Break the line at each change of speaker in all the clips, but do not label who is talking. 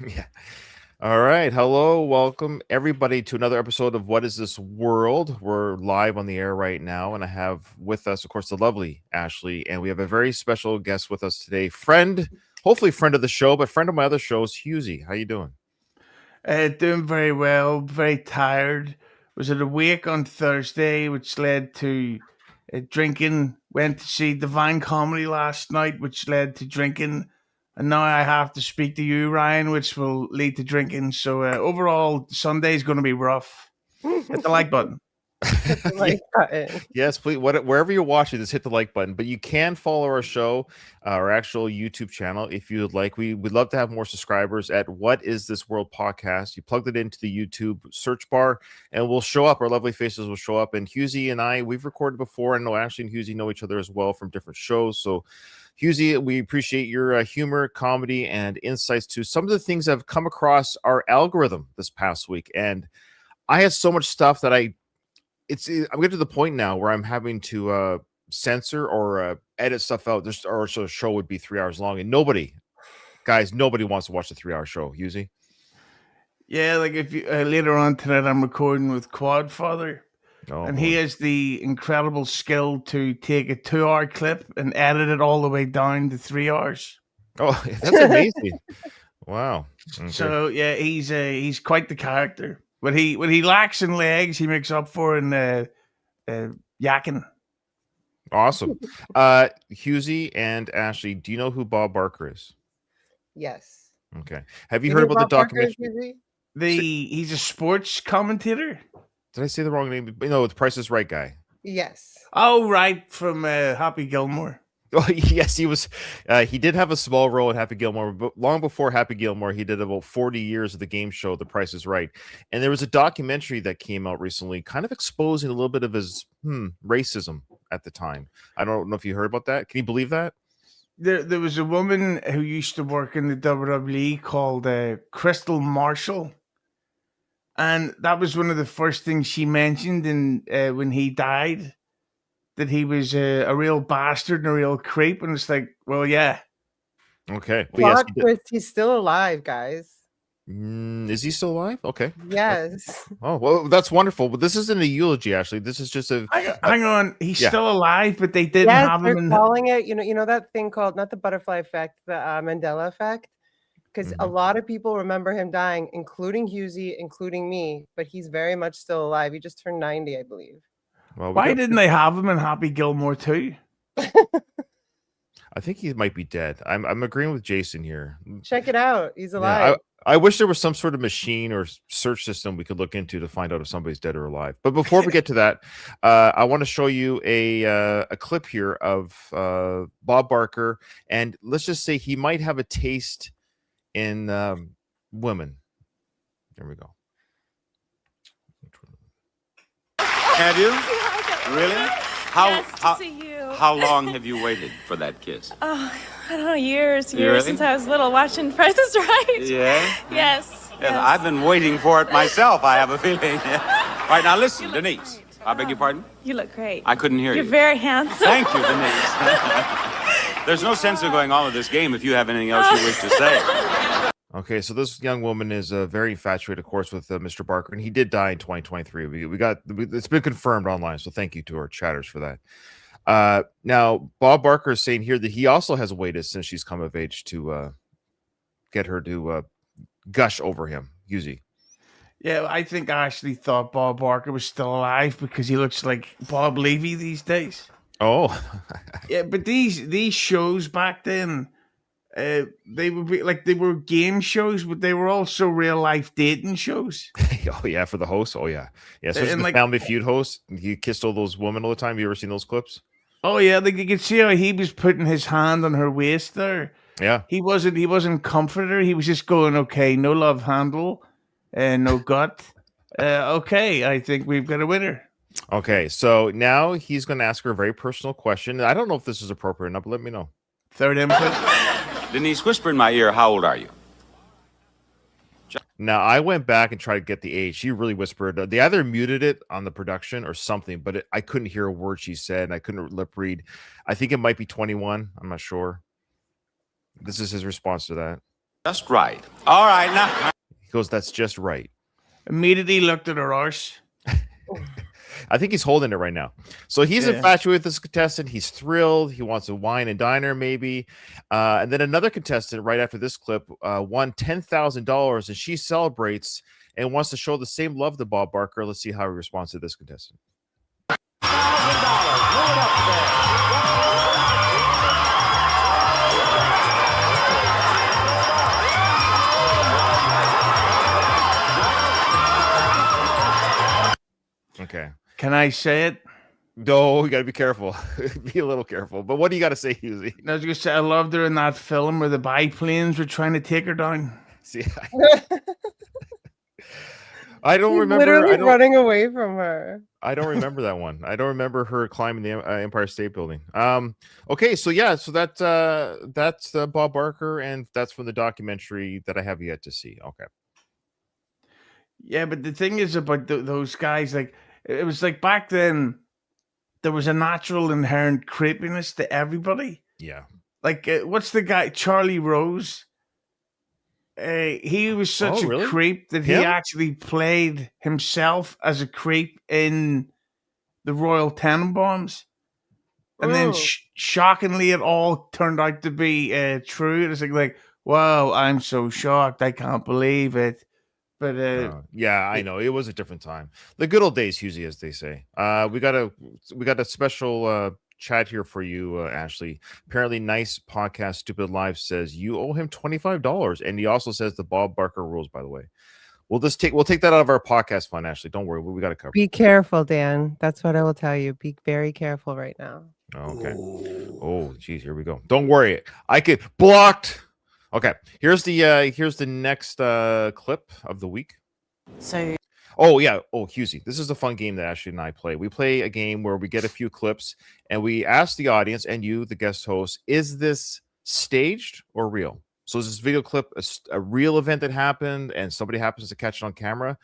Yeah. All right. Hello. Welcome, everybody, to another episode of What Is This World? We're live on the air right now, and I have with us, of course, the lovely Ashley, and we have a very special guest with us today. Friend, hopefully friend of the show, but friend of my other shows, Hughezy. How you doing?
Doing very well, very tired. Was at a wake on Thursday, which led to drinking. Went to see Divine Comedy last night, which led to drinking. And now I have to speak to you, Ryan, which will lead to drinking. So overall, Sunday's going to be rough. Hit the like button.
Hit the
Yeah.
like button.
Yes, please. Wherever you're watching this, hit the like button. But you can follow our show, our actual YouTube channel, if you would like. We would love to have more subscribers at What Is This World Podcast. You plug it into the YouTube search bar, and we'll show up. Our lovely faces will show up. And Hughezy and I, we've recorded before. I know Ashley and Hughezy know each other as well from different shows. So, Hughezy, we appreciate your humor, comedy, and insights to some of the things that have come across our algorithm this past week. And I had so much stuff that I'm getting to the point now where I'm having to censor or edit stuff out. This or so the show would be 3 hours long, and nobody wants to watch the 3 hour show. Usually,
Yeah, like if you later on tonight, I'm recording with Quadfather. And he
boy.
has the incredible skill to take a 2 hour clip and edit it all the way down to 3 hours.
Oh, that's amazing! Wow. Okay.
So yeah, he's quite the character. When he lacks in legs, he makes up for in yakking.
Awesome. Hughezy and Ashley, do you know who Bob Barker is?
Yes.
Okay. Have you
You
heard
know
about the
Bob Barker is
documentary?
busy?
He's a sports commentator.
Did I say the wrong name? No, the Price is Right guy.
Yes.
Oh, right, from Happy Gilmore.
Oh, yes, he was. He did have a small role in Happy Gilmore, but long before Happy Gilmore, he did about 40 years of the game show, The Price is Right. And there was a documentary that came out recently, kind of exposing a little bit of his racism at the time. I don't know if you heard about that. Can you believe that?
There was a woman who used to work in the WWE called Crystal Marshall. And that was one of the first things she mentioned in when he died, that he was a real bastard and a real creep. And it's like, well, yeah.
Okay. Well, yes,
Plot twist, he's still alive, guys.
is he still alive? Okay.
Yes.
Oh, well, that's wonderful. But this isn't a eulogy, actually. This is just a.
Hang on, he's
yeah.
still alive, but they didn't
Yes,
have
they're
him in.
calling it. You know that thing called not the butterfly effect, the Mandela effect, because a lot of people remember him dying, including Hughezy, including me. But he's very much still alive. He just turned 90, I believe.
Well,
Why didn't they have him in Happy Gilmore too?
I think he might be dead. I'm agreeing with Jason here.
Check it out. He's
Yeah,
alive.
I wish there was some sort of machine or search system we could look into to find out if somebody's dead or alive. But before we get to that, I want to show you a clip here of Bob Barker, and let's just say he might have a taste in women. There we go.
Have you? Really? How long have you waited for that kiss?
Oh, I don't know, years
Really?
since I was little watching Price is Right.
Yeah?
Yes.
Yes, I've been waiting for it myself, I have a feeling. All right, now listen, Denise. I beg your pardon?
You look great.
I couldn't hear
You're
you.
very handsome.
Thank you, Denise. There's no sense of going on with this game if you have anything else you wish to say.
Okay, so this young woman is very infatuated, of course, with Mr. Barker, and he did die in 2023. It's been confirmed online, so thank you to our chatters for that. Now, Bob Barker is saying here that he also has waited since she's come of age to get her to gush over him. Hughezy.
Yeah, I think I actually thought Bob Barker was still alive because he looks like Bob Levy these days.
Oh,
yeah, but these shows back then, they would be like they were game shows, but they were also real life dating shows.
Oh yeah, for the host. Oh yeah, yeah. Especially
And
the
like-
Family Feud host. He kissed all those women all the time. You ever seen those clips?
Oh yeah, like you could see how he was putting his hand on her waist there.
Yeah.
He wasn't comforting her. He was just going, okay, no love handle, and no gut. Okay, I think we've got a winner.
Okay, so now he's going to ask her a very personal question. I don't know if this is appropriate enough, but let me know.
Third input.
Denise, whisper in my ear, how old are you?
Now, I went back and tried to get the age. She really whispered. They either muted it on the production or something, but I couldn't hear a word she said, and I couldn't lip read. I think it might be 21. I'm not sure. This is his response to that.
Just right. All right, now.
He goes, "That's just right."
Immediately looked at her arse.
I think he's holding it right now. So he's
Yeah.
infatuated with this contestant. He's thrilled. He wants to wine and dine her, maybe. And then another contestant right after this clip won $10,000, and she celebrates and wants to show the same love to Bob Barker. Let's see how he responds to this contestant. Okay.
Can I say it?
No, you got to be careful. Be a little careful. But what do you got to say, Hughezy?
I was gonna say I loved her in that film where the biplanes were trying to take her down.
See, I don't
He's
remember.
literally running away from her.
I don't remember that one. I don't remember her climbing the Empire State Building. Okay, so yeah, so that's Bob Barker, and that's from the documentary that I have yet to see. Okay.
Yeah, but the thing is about those guys, like it was like back then, there was a natural inherent creepiness to everybody.
Yeah.
Like what's the guy Charlie Rose? He was such a
really?
creep that he actually played himself as a creep in the Royal Tenenbaums. And then shockingly, it all turned out to be true. It's like, wow, I'm so shocked. I can't believe it. But
yeah, I know it was a different time. The good old days, Hughezy, as they say. We got a special chat here for you, Ashley. Apparently, Nice Podcast Stupid Live says you owe him $25, and he also says the Bob Barker rules. By the way, we'll take that out of our podcast fund, Ashley. Don't worry, we got it covered.
Be careful, Dan. That's what I will tell you. Be very careful right now.
Okay. Oh, geez, here we go. Don't worry, I get blocked. Okay, here's the next clip of the week.
So,
Hughezy, this is a fun game that Ashley and I play. We play a game where we get a few clips and we ask the audience and you, the guest host, is this staged or real? So is this video clip a real event that happened and somebody happens to catch it on camera?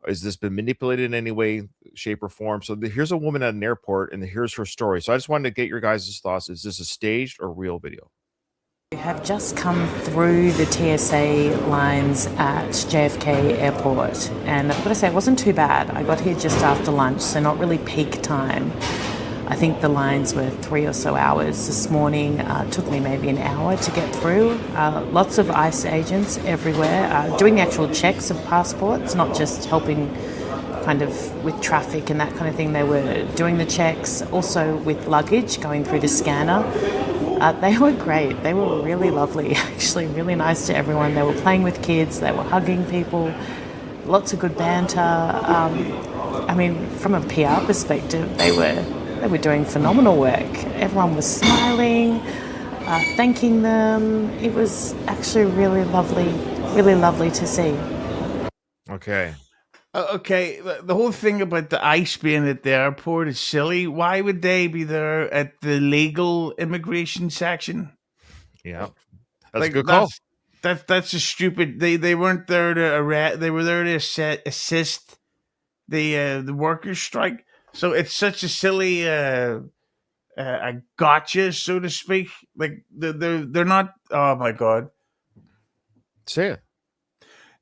Has this been manipulated in any way, shape, or form? So here's a woman at an airport and here's her story. So I just wanted to get your guys' thoughts. Is this a staged or real video?
we have just come through the TSA lines at JFK Airport, and I've got to say it wasn't too bad. I got here just after lunch, so not really peak time. I think the lines were 3 or so hours this morning. Took me maybe an hour to get through. Lots of ICE agents everywhere doing the actual checks of passports, not just helping kind of with traffic and that kind of thing. They were doing the checks, also with luggage, going through the scanner. They were great. They were really lovely, actually, really nice to everyone. They were playing with kids. They were hugging people. Lots of good banter. I mean, from a PR perspective, they were doing phenomenal work. Everyone was smiling, thanking them. It was actually really lovely to see.
Okay.
Okay, the whole thing about the ICE being at the airport is silly. Why would they be there at the legal immigration section?
Yeah, that's a good call.
That's a stupid. They weren't there to arrest. They were there to assist the workers' strike. So it's such a silly a gotcha, so to speak. Like they're not. Oh my god.
Say it.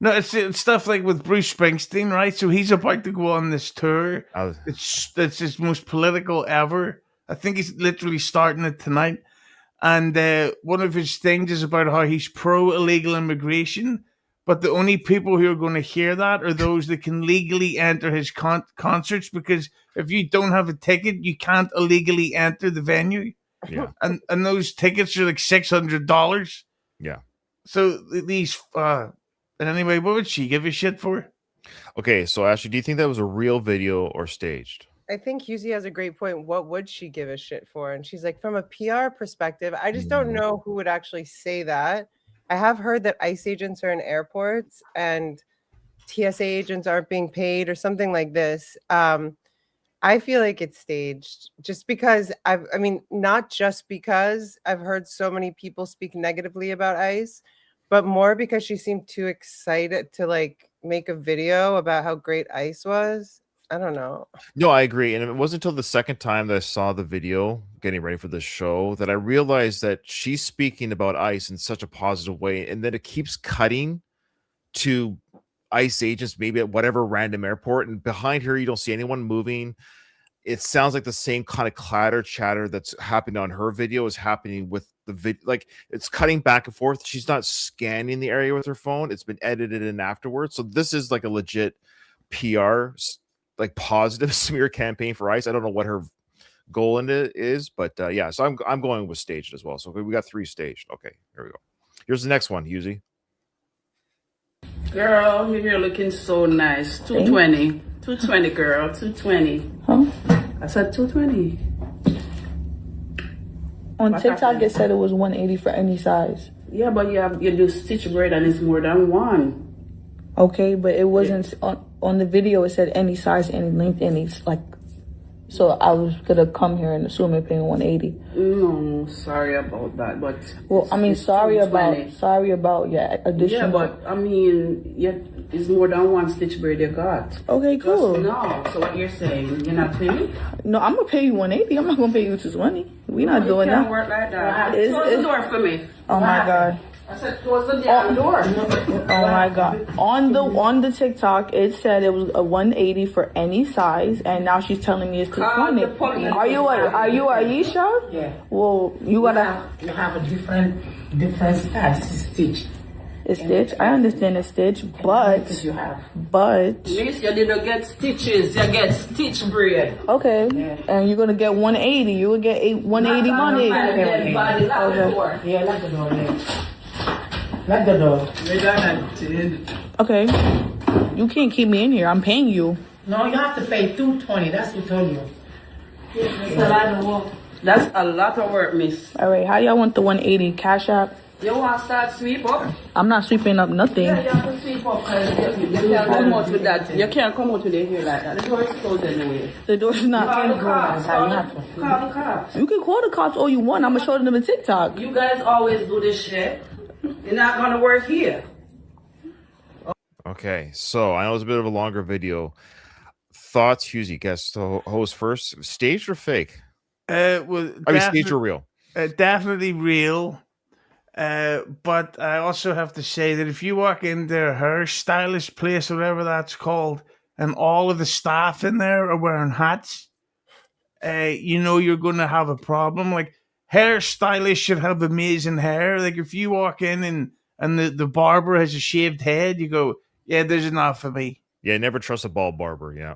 No, it's stuff like with Bruce Springsteen, right? So he's about to go on this tour. It's his most political ever. I think he's literally starting it tonight. And one of his things is about how he's pro illegal immigration, but the only people who are going to hear that are those that can legally enter his concerts. Because if you don't have a ticket, you can't illegally enter the venue.
Yeah,
and those tickets are like $600.
Yeah.
So these. And anyway, what would she give a shit for?
Okay, so Ashley, do you think that was a real video or staged?
I think Hughezy has a great point. What would she give a shit for? And she's like, from a PR perspective, I just don't know who would actually say that. I have heard that ICE agents are in airports and TSA agents aren't being paid or something like this. I feel like it's staged just because not just because I've heard so many people speak negatively about ICE, but more because she seemed too excited to like make a video about how great ICE was I don't know.
No, I agree. And it wasn't until the second time that I saw the video getting ready for this show that I realized that she's speaking about ICE in such a positive way. And then it keeps cutting to ICE agents, maybe at whatever random airport. And behind her, you don't see anyone moving. It sounds like the same kind of clatter chatter that's happening on her video is happening with the video. Like it's cutting back and forth. She's not scanning the area with her phone. It's been edited in afterwards. So this is like a legit PR, like positive smear campaign for ICE. I don't know what her goal in it is, but yeah. So I'm going with staged as well. So we got 3 staged. Okay, here we go. Here's the next one, Hughezy.
Girl, you're looking so nice. 220. 220, girl. 220. Huh? I said 220.
On TikTok, it said it was 180 for any size.
Yeah, but you do stitch braid and it's more than one.
Okay, but it wasn't on the video. It said any size, any length, any like. So I was gonna come here and assume it paying 180.
No, sorry about that, but
well, I mean, sorry about yeah, additional.
Yeah, but I mean, yeah, it's more than one stitch braid you got.
Okay, cool.
No, so what you're saying, you're not paying?
No, I'm gonna pay you 180. I'm not gonna pay you 220. We're not doing that.
It can't work like that. Close the door for me.
Oh my God.
I said close the damn door.
Oh my God. On the TikTok, it said it was a 180 for any size, and now she's telling me it's 220. Are you Aisha?
Yeah.
Well, you gotta.
You have a different size stitch.
It's stitch. I understand it's stitch, but
you have.
But
Miss, you didn't get stitches. You get stitch braid.
Okay. Yeah. And you're gonna get 180. You will get 180 money.
Okay.
Yeah, lock the door. Yeah. Lock the door.
Okay. You can't keep me in here. I'm paying you.
No, you have to pay 220. That's what I told you. It's a lot of work.
That's a lot of work, miss.
All right. How do y'all want the 180? Cash app?
You want to start sweep up?
I'm not sweeping up nothing.
Yeah, you have to sweep up because you can't come out with that. You can't come out with it here like that. The door is closed anyway.
The door's not.
Call the cops. Call the cops.
You can call the cops all you want. I'm going to show them a TikTok.
You guys always do this shit. You're not going to work here.
Okay, so I know it's a bit of a longer video. Thoughts, Hughezy? Guest host first. Staged or fake?
Well,
I mean, staged or real?
Definitely real. But I also have to say that if you walk into a hairstylist place, or whatever that's called, and all of the staff in there are wearing hats, you know you're going to have a problem. Like, hairstylists should have amazing hair. Like, if you walk in and the barber has a shaved head, you go, yeah, there's enough for me.
Yeah, never trust a bald barber. Yeah.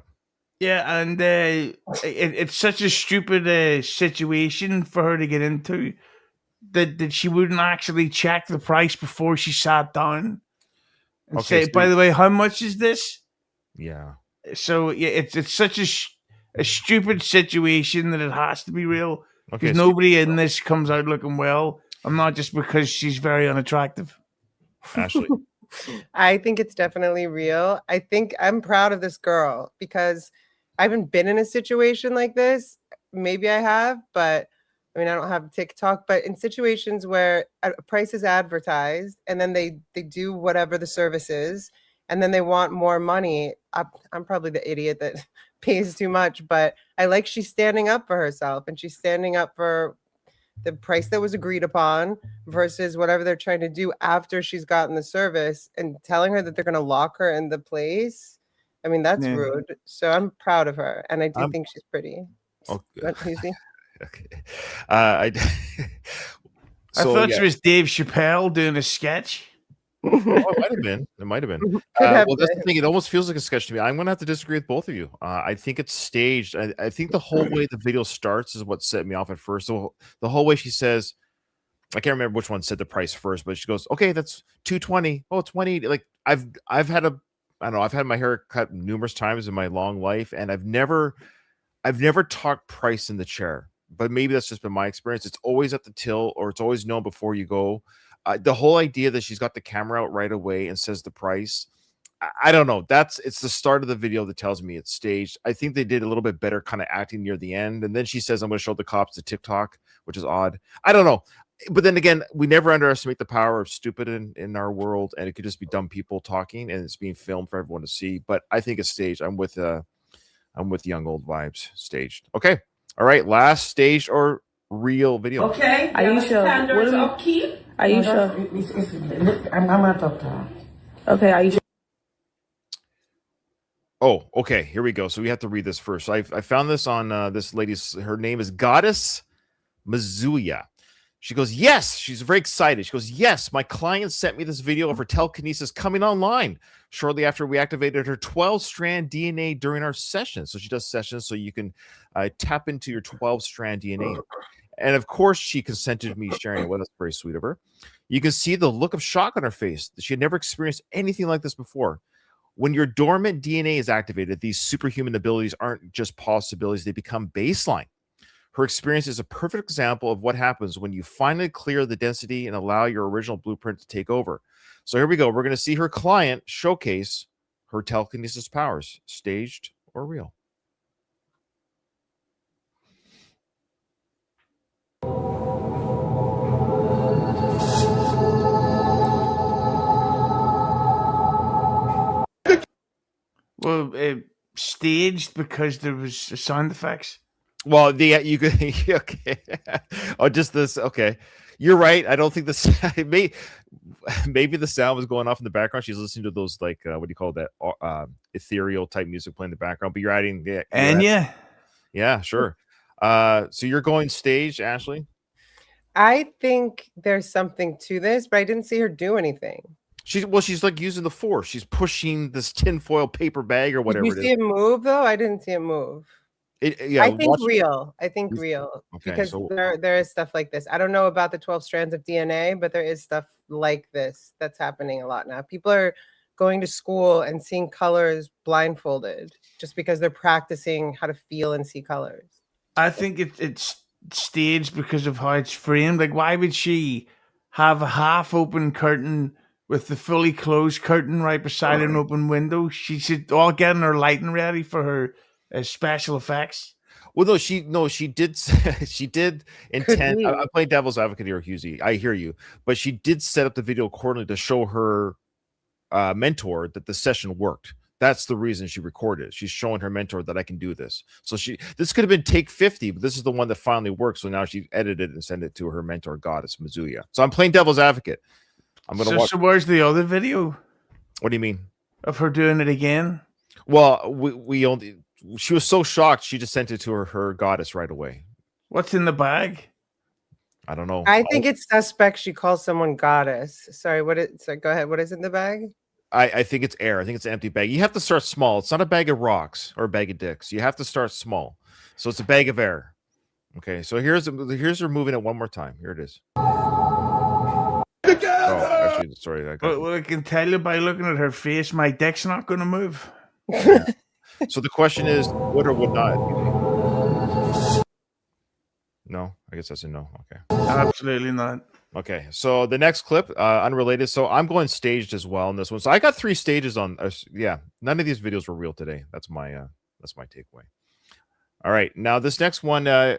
Yeah, and it's such a stupid situation for her to get into. That she wouldn't actually check the price before she sat down and say, by the way, how much is this?
Yeah.
So yeah, it's such a stupid situation that it has to be real, because nobody in this comes out looking well. I'm not just because she's very unattractive.
Ashley.
I think it's definitely real. I think I'm proud of this girl because I haven't been in a situation like this. Maybe I have, but I mean, I don't have TikTok, but in situations where a price is advertised and then they do whatever the service is and then they want more money, I'm probably the idiot that pays too much, but I like she's standing up for herself and she's standing up for the price that was agreed upon versus whatever they're trying to do after she's gotten the service, and telling her that they're going to lock her in the place. I mean, that's rude. So I'm proud of her, and I do think she's pretty.
Okay. Okay.
I thought she was Dave Chappelle doing a sketch.
It might have been. It might have been. Well, that's the thing. It almost feels like a sketch to me. I'm going to have to disagree with both of you. I think it's staged. I think the whole way the video starts is what set me off at first. So the whole way she says, I can't remember which one said the price first, but she goes, "Okay, that's 220. Oh, it's 180." Like I've had I've had my hair cut numerous times in my long life, and I've never talked price in the chair. But maybe that's just been my experience. It's always at the till, or it's always known before you go. The whole idea that she's got the camera out right away and says the price, I don't know. It's the start of the video that tells me it's staged. I think they did a little bit better kind of acting near the end. And then she says, "I'm going to show the cops the TikTok," which is odd. I don't know. But then again, we never underestimate the power of stupid in our world. And it could just be dumb people talking and it's being filmed for everyone to see. But I think it's staged. I'm with I'm with Young Old Vibes staged. Okay. All right. Last staged or real video.
Okay.
Aisha,
Standards upkeep.
Aisha.
I'm gonna talk to her.
Okay, Aisha.
Oh, okay. Here we go. So we have to read this first. I found this on this lady's. Her name is Goddess Mizuya. She goes, yes. She's very excited. She goes, yes. My client sent me this video of her telekinesis coming online shortly after we activated her 12-strand DNA during our session. So she does sessions so you can tap into your 12-strand DNA. And of course, she consented to me sharing it with us. Very sweet of her. You can see the look of shock on her face. She had never experienced anything like this before. When your dormant DNA is activated, these superhuman abilities aren't just possibilities, they become baseline. Her experience is a perfect example of what happens when you finally clear the density and allow your original blueprint to take over. So here we go. We're going to see her client showcase her telekinesis powers, staged or real.
Well, staged because there was sound effects.
Well, you could okay. Oh, just this. Okay, you're right. I don't think this maybe the sound was going off in the background. She's listening to those like what do you call that? Ethereal type music playing in the background. But you're adding yeah, sure. So you're going stage, Ashley.
I think there's something to this, but I didn't see her do anything.
She's like using the force. She's pushing this tinfoil paper bag or whatever.
Did you see it move though? I didn't see it move.
Yeah,
I think real. I think real
okay,
because
so
there is stuff like this. I don't know about the 12 strands of DNA, but there is stuff like this that's happening a lot now. People are going to school and seeing colors blindfolded just because they're practicing how to feel and see colors.
I think it's staged because of how it's framed. Like, why would she have a half-open curtain with the fully closed curtain right beside an open window? She's all getting her lighting ready for her special effects.
Well, she did she did intend. I'm playing devil's advocate here, Hughezy. I hear you, but she did set up the video accordingly to show her mentor that the session worked. That's the reason she recorded it. She's showing her mentor that I can do this. So this could have been take 50, but this is the one that finally worked. So now she edited it and sent it to her mentor, Goddess Mizuya. So I'm playing devil's advocate. I'm gonna watch.
So where's the other video?
What do you mean?
Of her doing it again?
Well, she was so shocked she just sent it to her goddess right away.
What's in the bag?
I don't know.
I think it's suspect she calls someone goddess. Sorry, go ahead. What is in the bag?
I think it's air. I think it's an empty bag. You have to start small. It's not a bag of rocks or a bag of dicks. You have to start small. So it's a bag of air. Okay, so here's her moving it one more time. Here it is.
Together!
Oh, actually, sorry.
Well, I can tell you by looking at her face, my dick's not going to move.
Yeah. So the question is, would or would not? No, I guess that's a no. Okay.
Absolutely not.
Okay, so the next clip, unrelated. So I'm going staged as well in this one. So I got 3 stages on. Yeah, none of these videos were real today. That's my takeaway. All right, now this next one. Do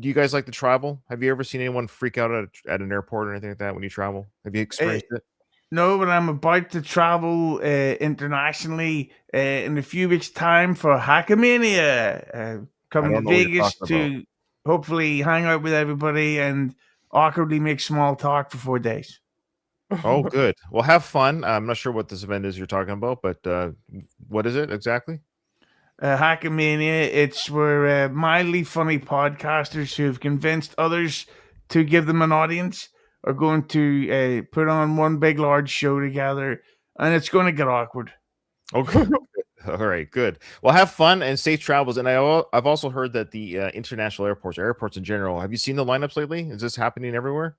you guys like to travel? Have you ever seen anyone freak out at an airport or anything like that when you travel? Have you experienced it?
No, but I'm about to travel internationally in a few weeks' time for Hackamania. Coming to Vegas to hopefully hang out with everybody and awkwardly make small talk for 4 days.
Oh, good. Well, have fun. I'm not sure what this event is you're talking about, but what is it exactly?
Hackamania. It's where mildly funny podcasters who have convinced others to give them an audience are going to put on one big, large show together, and it's going to get awkward.
Okay. All right, good. Well, have fun and safe travels. And I've also heard that the international airports in general, have you seen the lineups lately? Is this happening everywhere?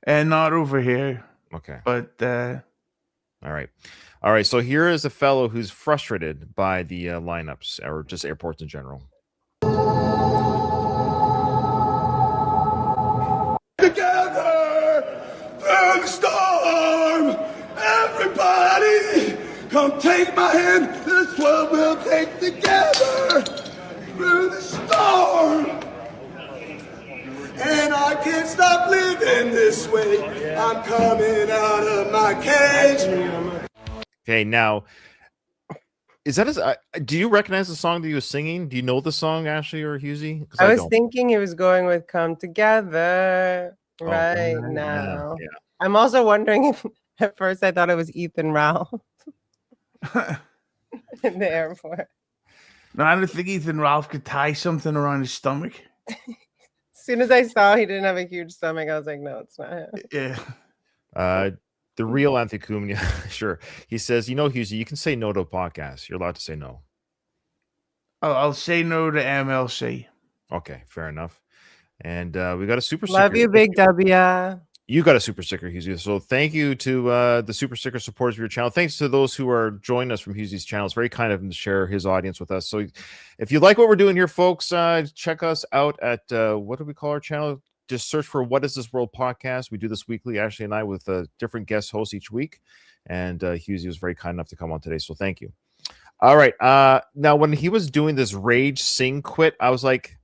And not over here.
Okay.
But
all right. So here is a fellow who's frustrated by the lineups or just airports in general.
Together through the storm, everybody come take my hand. This world will take together through the storm. And I can't stop living this way. I'm coming out of my cage.
Okay, now Is that his? Do you recognize the song that he was singing? Do you know the song, Ashley or Hughezy? Because
I was
don't.
thinking he was going with "Come Together" right now.
Yeah.
I'm also wondering if at first I thought it was Ethan Ralph in the airport.
No, I don't think Ethan Ralph could tie something around his stomach.
As soon as I saw he didn't have a huge stomach, I was like, no, it's not him.
Yeah.
The real Anthony Cumia, sure. He says, Hughezy, you can say no to a podcast. You're allowed to say no.
I'll say no to MLC.
Okay, fair enough. And we got a super
Love
sticker.
you, Big W.
You got a super sticker, Hughezy. So thank you to the super sticker supporters of your channel. Thanks to those who are joining us from Hughezy's channel. It's very kind of him to share his audience with us. So if you like what we're doing here, folks, check us out at what do we call our channel? Just search for What Is This World Podcast. We do this weekly, Ashley and I, with different guest hosts each week. And Hughezy was very kind enough to come on today. So thank you. All right. Now, when he was doing this Rage Sing Quit, I was like,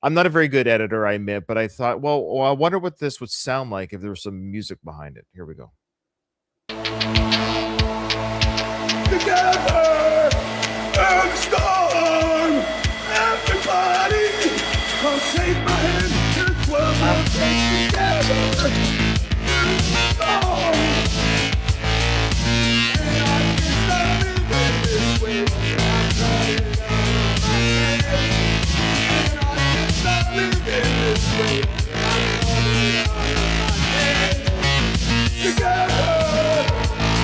I'm not a very good editor, I admit, but I thought, well, I wonder what this would sound like if there was some music behind it. Here we go.
Together in the storm, everybody come take my hand. This world will take together in the storm. And I can stop living this way. I'm trying on my head. And I can stop living this way. I'm trying on my head. Together,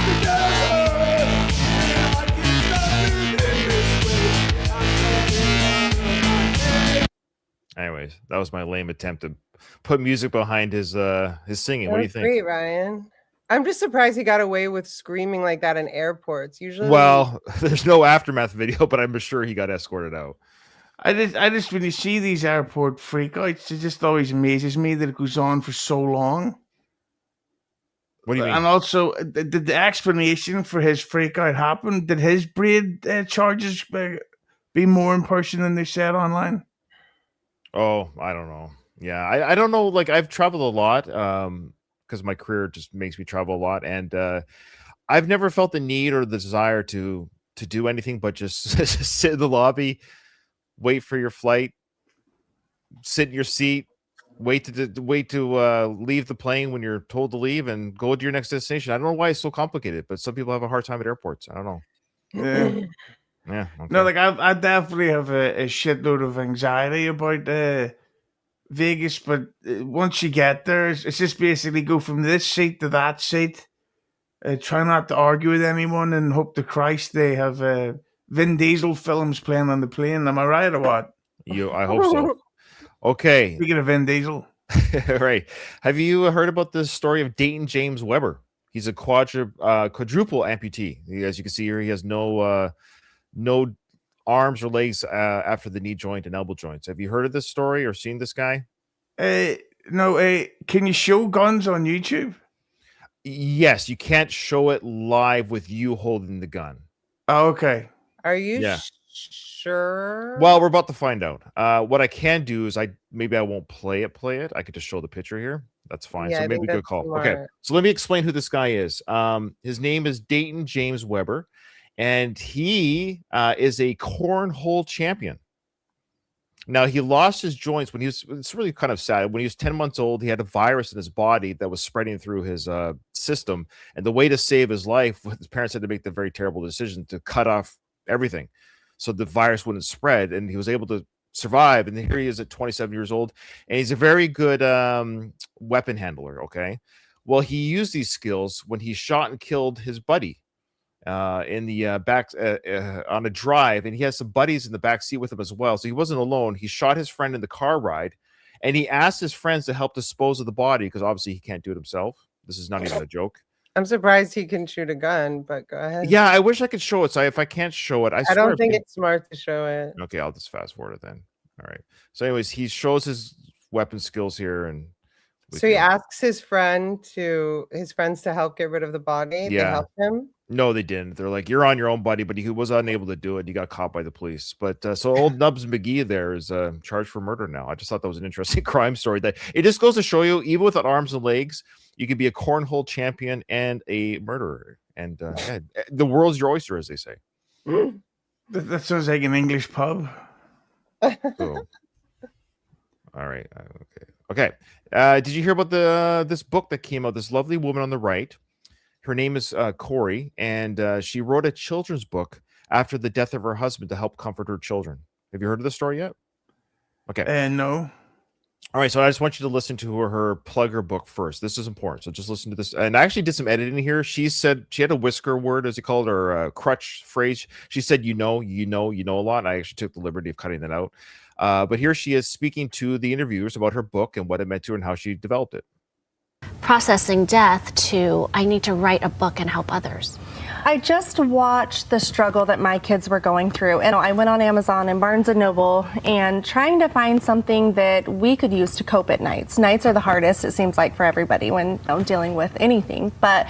together. And I can stop living this way. I'm trying on my head.
Anyways, that was my lame attempt to put music behind his singing. What do you think?
Great, Ryan. I'm just surprised he got away with screaming like that in airports. Usually,
Well, there's no aftermath video, but I'm sure he got escorted out.
I just when you see these airport freakouts, it just always amazes me that it goes on for so long.
What do you mean?
And also, did the explanation for his freakout happen? Did his braid charges be more in person than they said online?
Oh, I don't know. Yeah, I don't know. Like, I've traveled a lot because my career just makes me travel a lot, and I've never felt the need or the desire to do anything but just sit in the lobby, wait for your flight, sit in your seat, wait to leave the plane when you're told to leave, and go to your next destination. I don't know why it's so complicated, but some people have a hard time at airports. I don't know.
Yeah.
Yeah. Okay.
No, like I definitely have a shitload of anxiety about Vegas, but once you get there, it's just basically go from this seat to that seat. Try not to argue with anyone, and hope to Christ they have Vin Diesel films playing on the plane. Am I right or what?
I hope so. Okay.
Speaking of Vin Diesel,
right. Have you heard about the story of Dayton James Weber? He's a quadruple amputee. As you can see here, he has no arms or legs after the knee joint and elbow joints. Have you heard of this story or seen this guy?
No. Can you show guns on YouTube?
Yes, you can't show it live with you holding the gun.
Oh, okay.
Are you
Yeah.
sure?
Well, we're about to find out. What I can do is maybe I won't play it. I could just show the picture here. That's fine.
Yeah,
So
I
maybe
think
good
that's
call. Okay.
smart.
So let me explain who this guy is. His name is Dayton James Weber, and he is a cornhole champion. Now, he lost his joints it's really kind of sad. When he was 10 months old, he had a virus in his body that was spreading through his system. And the way to save his life, his parents had to make the very terrible decision to cut off everything so the virus wouldn't spread. And he was able to survive. And here he is at 27 years old. And he's a very good weapon handler, okay? Well, he used these skills when he shot and killed his buddy in the back on a drive, and he has some buddies in the back seat with him as well. So he wasn't alone. He shot his friend in the car ride, and he asked his friends to help dispose of the body because obviously he can't do it himself. This is not even a joke.
I'm surprised he can shoot a gun, but go ahead.
Yeah, I wish I could show it. So if I can't show it,
I don't think it's smart to show it.
Okay, I'll just fast forward it then. All right. So, anyways, he shows his weapon skills here, and
so he asks his friends to help get rid of the body.
Yeah.
They help him.
No, they didn't. They're like, you're on your own, buddy, but he was unable to do it. He got caught by the police. But so old Nubs McGee there is charged for murder now. I just thought that was an interesting crime story. That it just goes to show you, even without arms and legs, you can be a cornhole champion and a murderer. And yeah, the world's your oyster, as they say.
That sounds like an English pub.
Cool. All right. Okay. Did you hear about this book that came out? This lovely woman on the right. Her name is Corey, and she wrote a children's book after the death of her husband to help comfort her children. Have you heard of this story yet? Okay.
No.
All right, so I just want you to listen to her plug her book first. This is important. So just listen to this. And I actually did some editing here. She said she had a whisker word, as you called it, or a crutch phrase. She said, you know a lot. And I actually took the liberty of cutting that out. But here she is speaking to the interviewers about her book and what it meant to her and how she developed it.
Processing death to, I need to write a book and help others.
I just watched the struggle that my kids were going through, and I went on Amazon and Barnes & Noble and trying to find something that we could use to cope at nights. Nights are the hardest, it seems like, for everybody when dealing with anything, but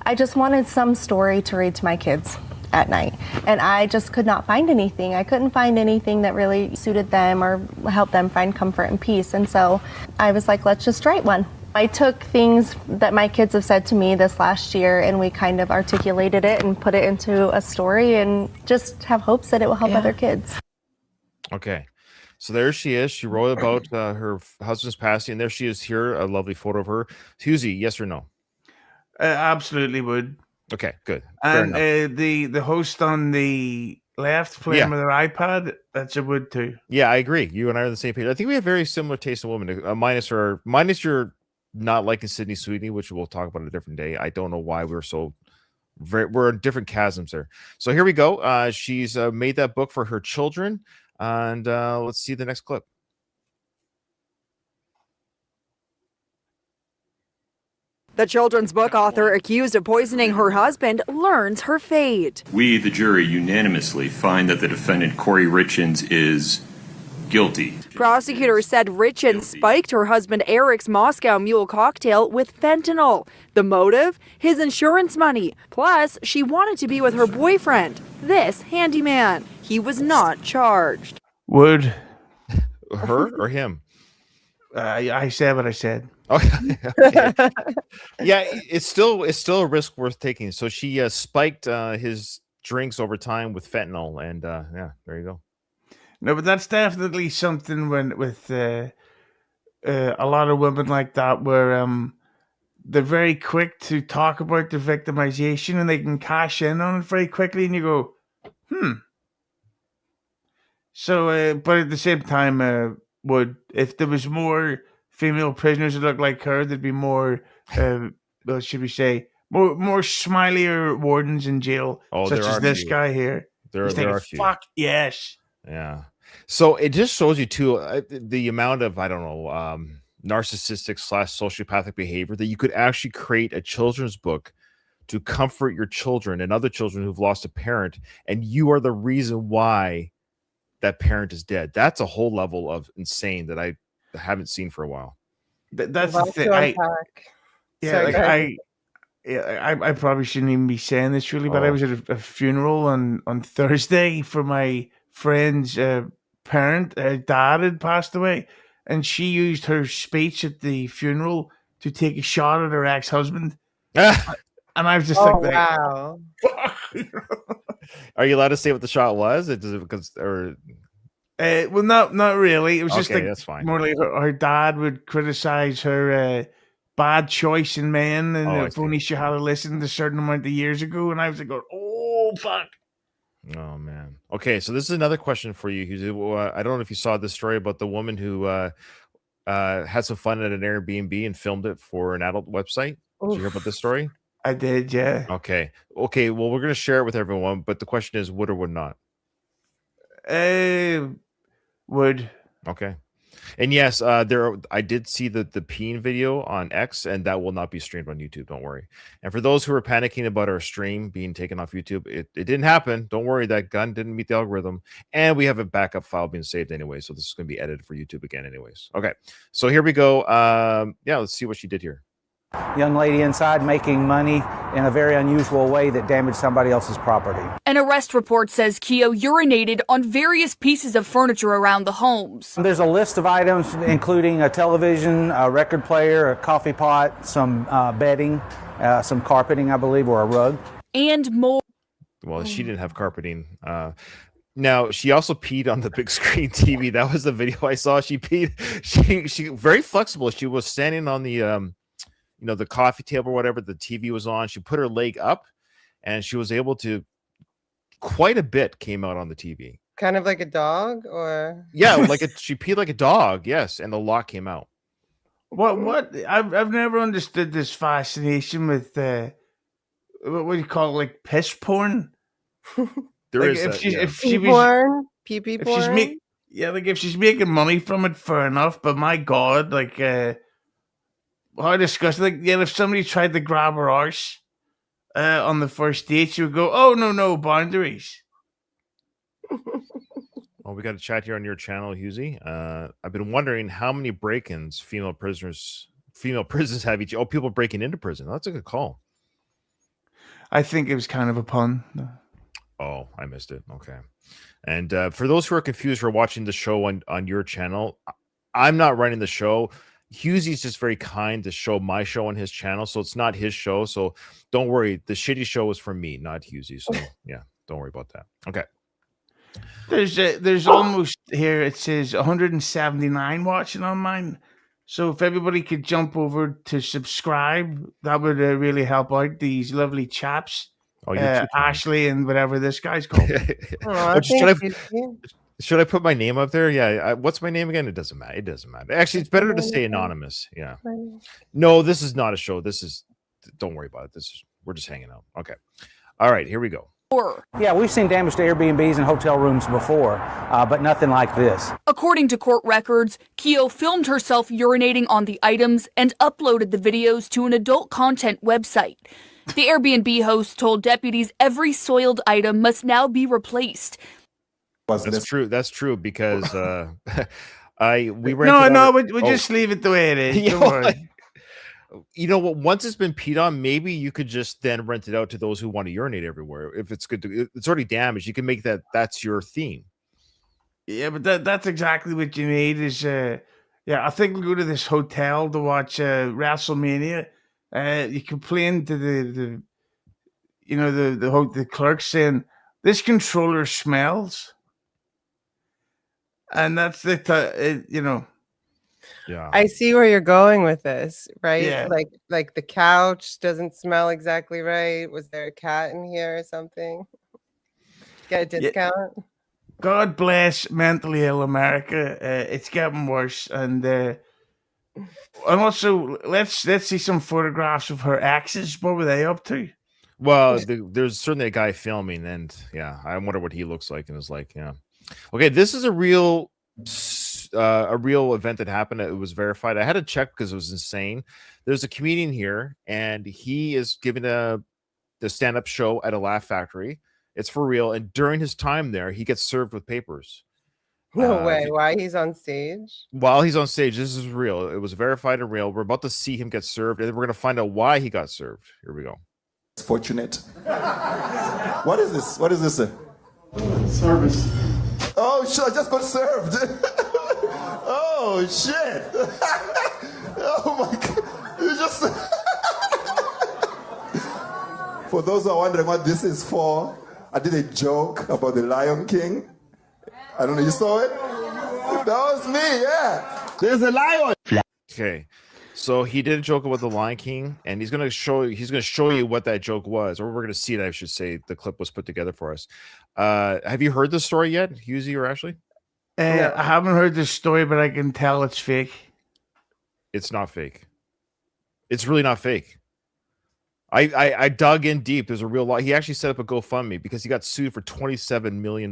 I just wanted some story to read to my kids at night, and I just could not find anything. I couldn't find anything that really suited them or helped them find comfort and peace, and so I was like, let's just write one. I took things that my kids have said to me this last year and we kind of articulated it and put it into a story and just have hopes that it will help other kids.
Okay. So there she is. She wrote about her husband's passing. And there she is here, a lovely photo of her. Hughezy, yes or no?
Absolutely would.
Okay, good. Fair
And
enough.
the host on the left playing with their iPad, that's a would too.
Yeah, I agree. You and I are on the same page. I think we have very similar taste in women, minus your not liking Sydney Sweeney, which we'll talk about a different day. I don't know why we're in different chasms there. So here we go. She's made that book for her children, and let's see the next clip.
The children's book author accused of poisoning her husband learns her fate.
We, the jury, unanimously find that the defendant, Corey Richins, is guilty.
Prosecutors said Richins spiked her husband Eric's Moscow Mule cocktail with fentanyl. The motive? His insurance money. Plus, she wanted to be with her boyfriend, this handyman. He was not charged.
Would.
Her or him?
I said what I said.
Okay. Yeah, it's still a risk worth taking. So she spiked his drinks over time with fentanyl, and yeah, there you go.
No, but that's definitely something with a lot of women like that, where they're very quick to talk about their victimization and they can cash in on it very quickly, and you go, So, but at the same time, if there was more female prisoners that looked like her, there'd be more, what should we say, more smilier wardens in jail, such as this guy here.
There are a few.
Fuck yes.
Yeah. So it just shows you too the amount of narcissistic / sociopathic behavior that you could actually create a children's book to comfort your children and other children who've lost a parent, and you are the reason why that parent is dead. That's a whole level of insane that I haven't seen for a while.
That's the thing. I probably shouldn't even be saying this really, but I was at a funeral on Thursday for my friend's parent. Her dad had passed away, and she used her speech at the funeral to take a shot at her ex-husband. And I was just
wow.
Are you allowed to say what the shot was?
Well, not really. It was just like
that's fine.
More like her dad would criticize her bad choice in men, and if only she had listened a certain amount of years ago. And I was like, oh fuck.
Oh man. Okay, so this is another question for you, Hughezy. I don't know if you saw this story about the woman who had some fun at an Airbnb and filmed it for an adult website. Did you hear about this story?
I did, yeah.
Okay. Well, we're going to share it with everyone, but the question is, would or would not?
Would.
Okay. And yes, I did see the peeing video on X, and that will not be streamed on YouTube. Don't worry. And for those who are panicking about our stream being taken off YouTube, it didn't happen. Don't worry. That gun didn't meet the algorithm, and we have a backup file being saved anyway. So this is going to be edited for YouTube again, anyways. Okay. So here we go. Yeah, let's see what she did here.
Young lady inside making money in a very unusual way that damaged somebody else's property.
An arrest report says Keo urinated on various pieces of furniture around the homes.
There's a list of items including a television, a record player, a coffee pot, some bedding, some carpeting, I believe, or a rug.
And more.
Well, she didn't have carpeting. Now she also peed on the big screen TV. That was the video I saw. She peed. She very flexible. She was standing on the the coffee table or whatever the TV was on. She put her leg up, and she was able to. Quite a bit came out on the TV.
Kind of like a dog, or
yeah, she peed like a dog. Yes, and a lot came out.
What? I've never understood this fascination with what do you call it, like piss porn?
There
like
is
if she was
porn, pee
if
porn.
she's if she's making money from it, fair enough. But my God, how disgusting! Like, if somebody tried to grab her arse on the first date, she would go, "Oh no, boundaries."
Well, we got a chat here on your channel, Hughezy. I've been wondering how many break-ins female prisons have each. Oh, people breaking into prison. That's a good call.
I think it was kind of a pun.
Oh, I missed it. Okay. And for those who are confused who are watching the show on your channel, I'm not running the show. Hughezy's just very kind to show my show on his channel, so it's not his show. So don't worry. The shitty show is for me, not Hughezy. So yeah, don't worry about that. Okay.
There's almost here. It says 179 watching on mine. So if everybody could jump over to subscribe, that would really help out these lovely chaps.
Oh, you're too kind.
Ashley and whatever this guy's called.
Should I put my name up there? Yeah. What's my name again? It doesn't matter. It doesn't matter. Actually, it's better to stay anonymous. Yeah. No, this is not a show. Don't worry about it. We're just hanging out. Okay. All right. Here we go.
Yeah, we've seen damage to Airbnbs and hotel rooms before, but nothing like this.
According to court records, Keogh filmed herself urinating on the items and uploaded the videos to an adult content website. The Airbnb host told deputies every soiled item must now be replaced.
That's true. That's true because we
just leave it the way it is. Don't worry.
You know what? Once it's been peed on, maybe you could just then rent it out to those who want to urinate everywhere. If it's it's already damaged. You can make that's your theme.
Yeah, but that's exactly what you need. Is I think we'll go to this hotel to watch WrestleMania. You complain to the clerk saying this controller smells, and that's
Yeah.
I see where you're going with this, right?
Yeah.
Like the couch doesn't smell exactly right. Was there a cat in here or something? Get a discount?
God bless mentally ill America. It's getting worse, and also let's see some photographs of her exes. What were they up to?
Well, there's certainly a guy filming, and yeah, I wonder what he looks like and is like. Yeah. Okay, this is a real event that happened. It was verified. I had to check because it was insane. There's a comedian here, and he is giving the stand-up show at a Laugh Factory. It's for real, and during his time there, he gets served with papers.
No way. Why he's on stage?
While he's on stage, this is real. It was verified and real. We're about to see him get served, and then we're going to find out why he got served. Here we go.
It's fortunate. What is this? What is this?
Service.
Oh, shit, I just got served. Oh, shit. Oh, my God. You just... For those who are wondering what this is for, I did a joke about the Lion King. I don't know, you saw it? That was me, yeah. There's a lion.
Okay. So he did a joke about the Lion King, and he's gonna show you what that joke was, or we're gonna see it. I should say the clip was put together for us. Have you heard the story yet, Hughezy or Ashley?
I haven't heard this story, but I can tell it's fake.
It's not fake. It's really not fake. I dug in deep. There's a real lot. He actually set up a GoFundMe because he got sued for $27 million.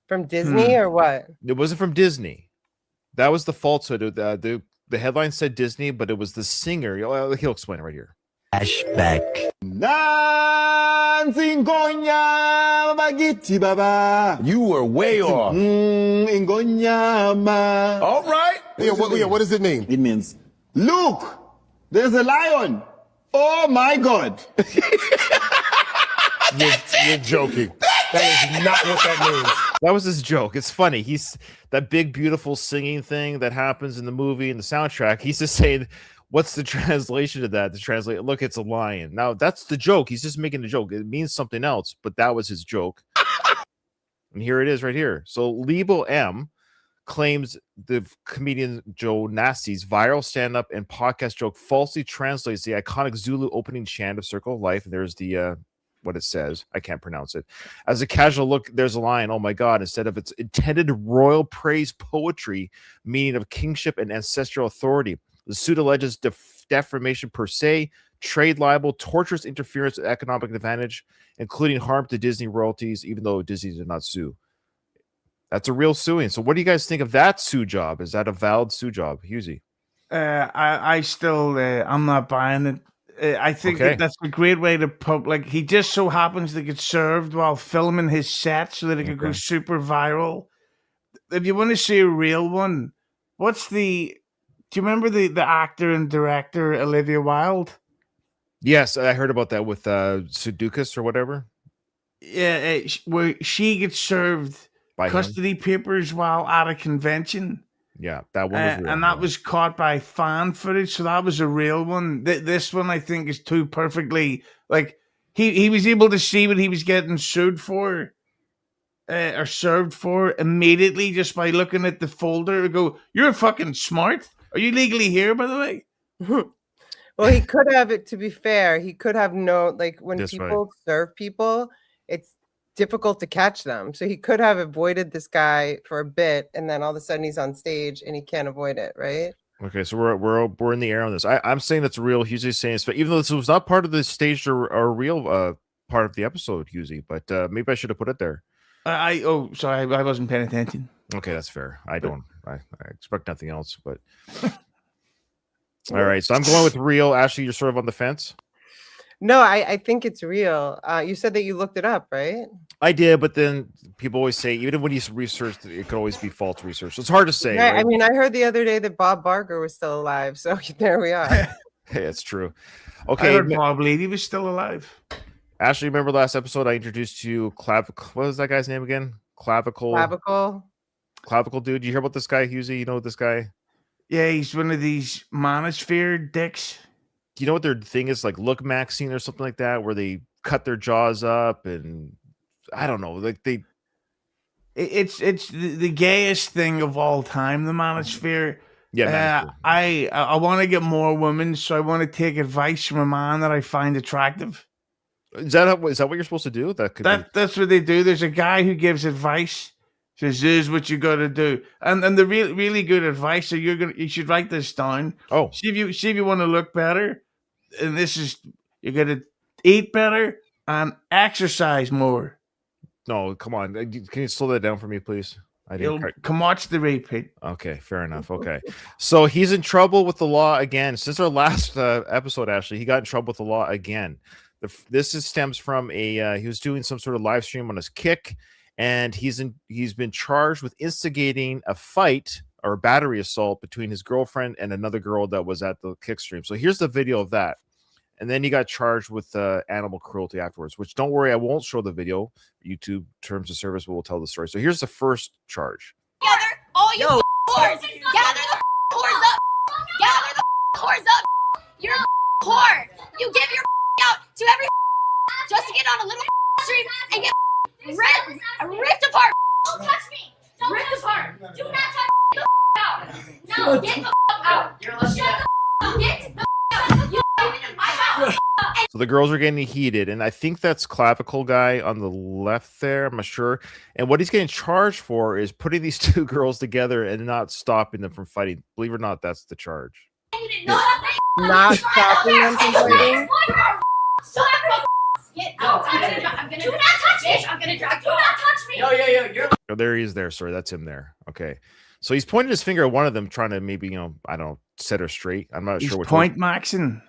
From Disney or what?
It wasn't from Disney. That was the falsehood. The headline said Disney, but it was the singer. He'll explain it right here.
Flashback.
You were way off.
All right.
What does it mean? It means, look, there's a lion. Oh my God.
You're joking. That is not what that means.
That was his joke. It's funny. He's that big, beautiful singing thing that happens in the movie and the soundtrack. He's just saying, what's the translation of that? To translate, look, it's a lion. Now, that's the joke. He's just making a joke. It means something else, but that was his joke. And here it is right here. So Lebo M claims the comedian Joe Nasty's viral stand-up and podcast joke falsely translates the iconic Zulu opening chant of Circle of Life. And there's the what it says. I can't pronounce it. As a casual look, there's a line, oh my God, instead of its intended royal praise poetry, meaning of kingship and ancestral authority. The suit alleges defamation per se, trade libel, torturous interference with economic advantage, including harm to Disney royalties, even though Disney did not sue. That's a real suing. So what do you guys think of that sue job? Is that a valid sue job, Hughezy?
I still, I'm not buying it. I think
Okay.
that's a great way to like, he just so happens to get served while filming his set so that it could go super viral. If you want to see a real one, do you remember the actor and director Olivia Wilde?
Yes, I heard about that with Sudokus or whatever.
Yeah, where she gets served
By
custody papers while at a convention.
Yeah, that one was real.
And that was caught by fan footage, so that was a real one. This one, I think, is too perfectly, like, he was able to see what he was getting sued for or served for immediately just by looking at the folder and go, you're fucking smart. Are you legally here, by the way?
Well, he could have it, to be fair, he could have known, like, when
That's right.
people serve people, it's difficult to catch them. So he could have avoided this guy for a bit, and then all of a sudden he's on stage and he can't avoid it, right?
Okay, so we're in the air on this. I'm saying that's real. Hughezy's saying it's, even though this was not part of the staged or real part of the episode, Hughezy, but maybe I should have put it there.
Sorry, I wasn't paying attention.
Okay, that's fair. I expect nothing else, but all right. So I'm going with real. Ashley, you're sort of on the fence.
No, I think it's real. You said that you looked it up, right?
I did, but then people always say, even when you research, it could always be false research. So it's hard to say.
Yeah,
right?
I mean, I heard the other day that Bob Barker was still alive, so there we are.
Hey, it's true.
Okay,
Okay,
I heard Bob Lady was still alive.
Ashley, remember last episode I introduced you what was that guy's name again? Clavicle dude. You hear about this guy, Hughezy? You know this guy?
Yeah, he's one of these manosphere dicks.
Do you know what their thing is, like Look Maxine or something like that, where they cut their jaws up and I don't know, like
it's the gayest thing of all time, the manosphere.
Yeah,
I want to get more women, so I want to take advice from a man that I find attractive.
Is that what you're supposed to do?
That's what they do. There's a guy who gives advice, says this is what you got to do, and the really good advice. So you should write this down.
Oh,
see if you want to look better, and this is, you got to eat better and exercise more.
No, come on. Can you slow that down for me, please?
Come watch the repeat.
Okay, fair enough. Okay. So he's in trouble with the law again. Since our last episode, Ashley, he got in trouble with the law again. This stems from he was doing some sort of live stream on his Kick, and he's been charged with instigating a fight or a battery assault between his girlfriend and another girl that was at the Kick stream. So here's the video of that. And then he got charged with animal cruelty afterwards, which, don't worry, I won't show the video. YouTube terms of service will tell the story. So here's the first charge.
Gather all you whores. Gather the whores up. Gather the whores up. You're a whore. You give your out to every just to get on a little stream and get ripped apart. Don't touch me. Ripped apart. Do not touch the out. No, get the out. You're lucky. Shut the up. Get the out. You in my house.
So the girls are getting heated, and I think that's Clavicle guy on the left there. I'm not sure. And what he's getting charged for is putting these two girls together and not stopping them from fighting. Believe it or not, that's the charge.
Not stopping them from fighting?
Get out. Do not touch me. I'm gonna drag you. Do not touch me. Yo.
Oh, there he is there. Sorry, that's him there. Okay. So he's pointing his finger at one of them, trying to maybe, I don't know, set her straight. I'm not
He's
sure which
point maxing.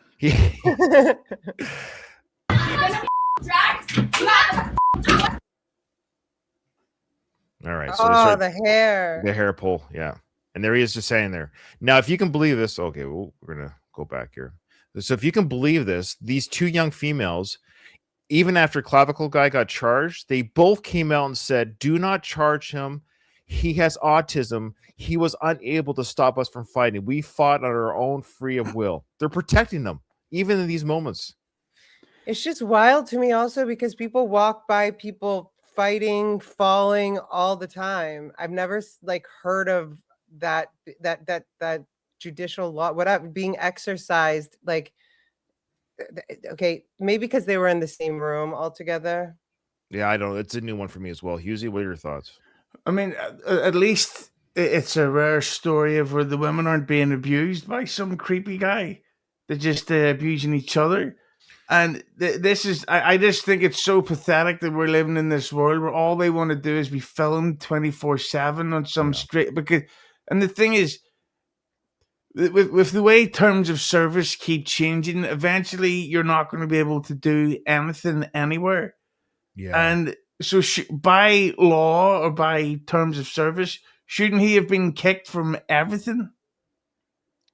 All right. So
the hair.
The hair pull. Yeah. And there he is just saying there. Now, if you can believe this, okay, well, we're going to go back here. So if you can believe this, these two young females, even after Clavicle guy got charged, they both came out and said, do not charge him. He has autism. He was unable to stop us from fighting. We fought on our own free of will. They're protecting them, even in these moments.
It's just wild to me also because people walk by people fighting, falling all the time. I've never like heard of that judicial law, whatever, being exercised. Like, okay, maybe because they were in the same room all together.
Yeah, I don't know. It's a new one for me as well. Hughezy, what are your thoughts?
I mean, at least it's a rare story of where the women aren't being abused by some creepy guy. They're just abusing each other. And this is, I just think it's so pathetic that we're living in this world where all they want to do is be filmed 24/7 on some straight. Because, and the thing is, with the way terms of service keep changing, eventually you're not going to be able to do anything anywhere.
Yeah.
And so, by law or by terms of service, shouldn't he have been kicked from everything?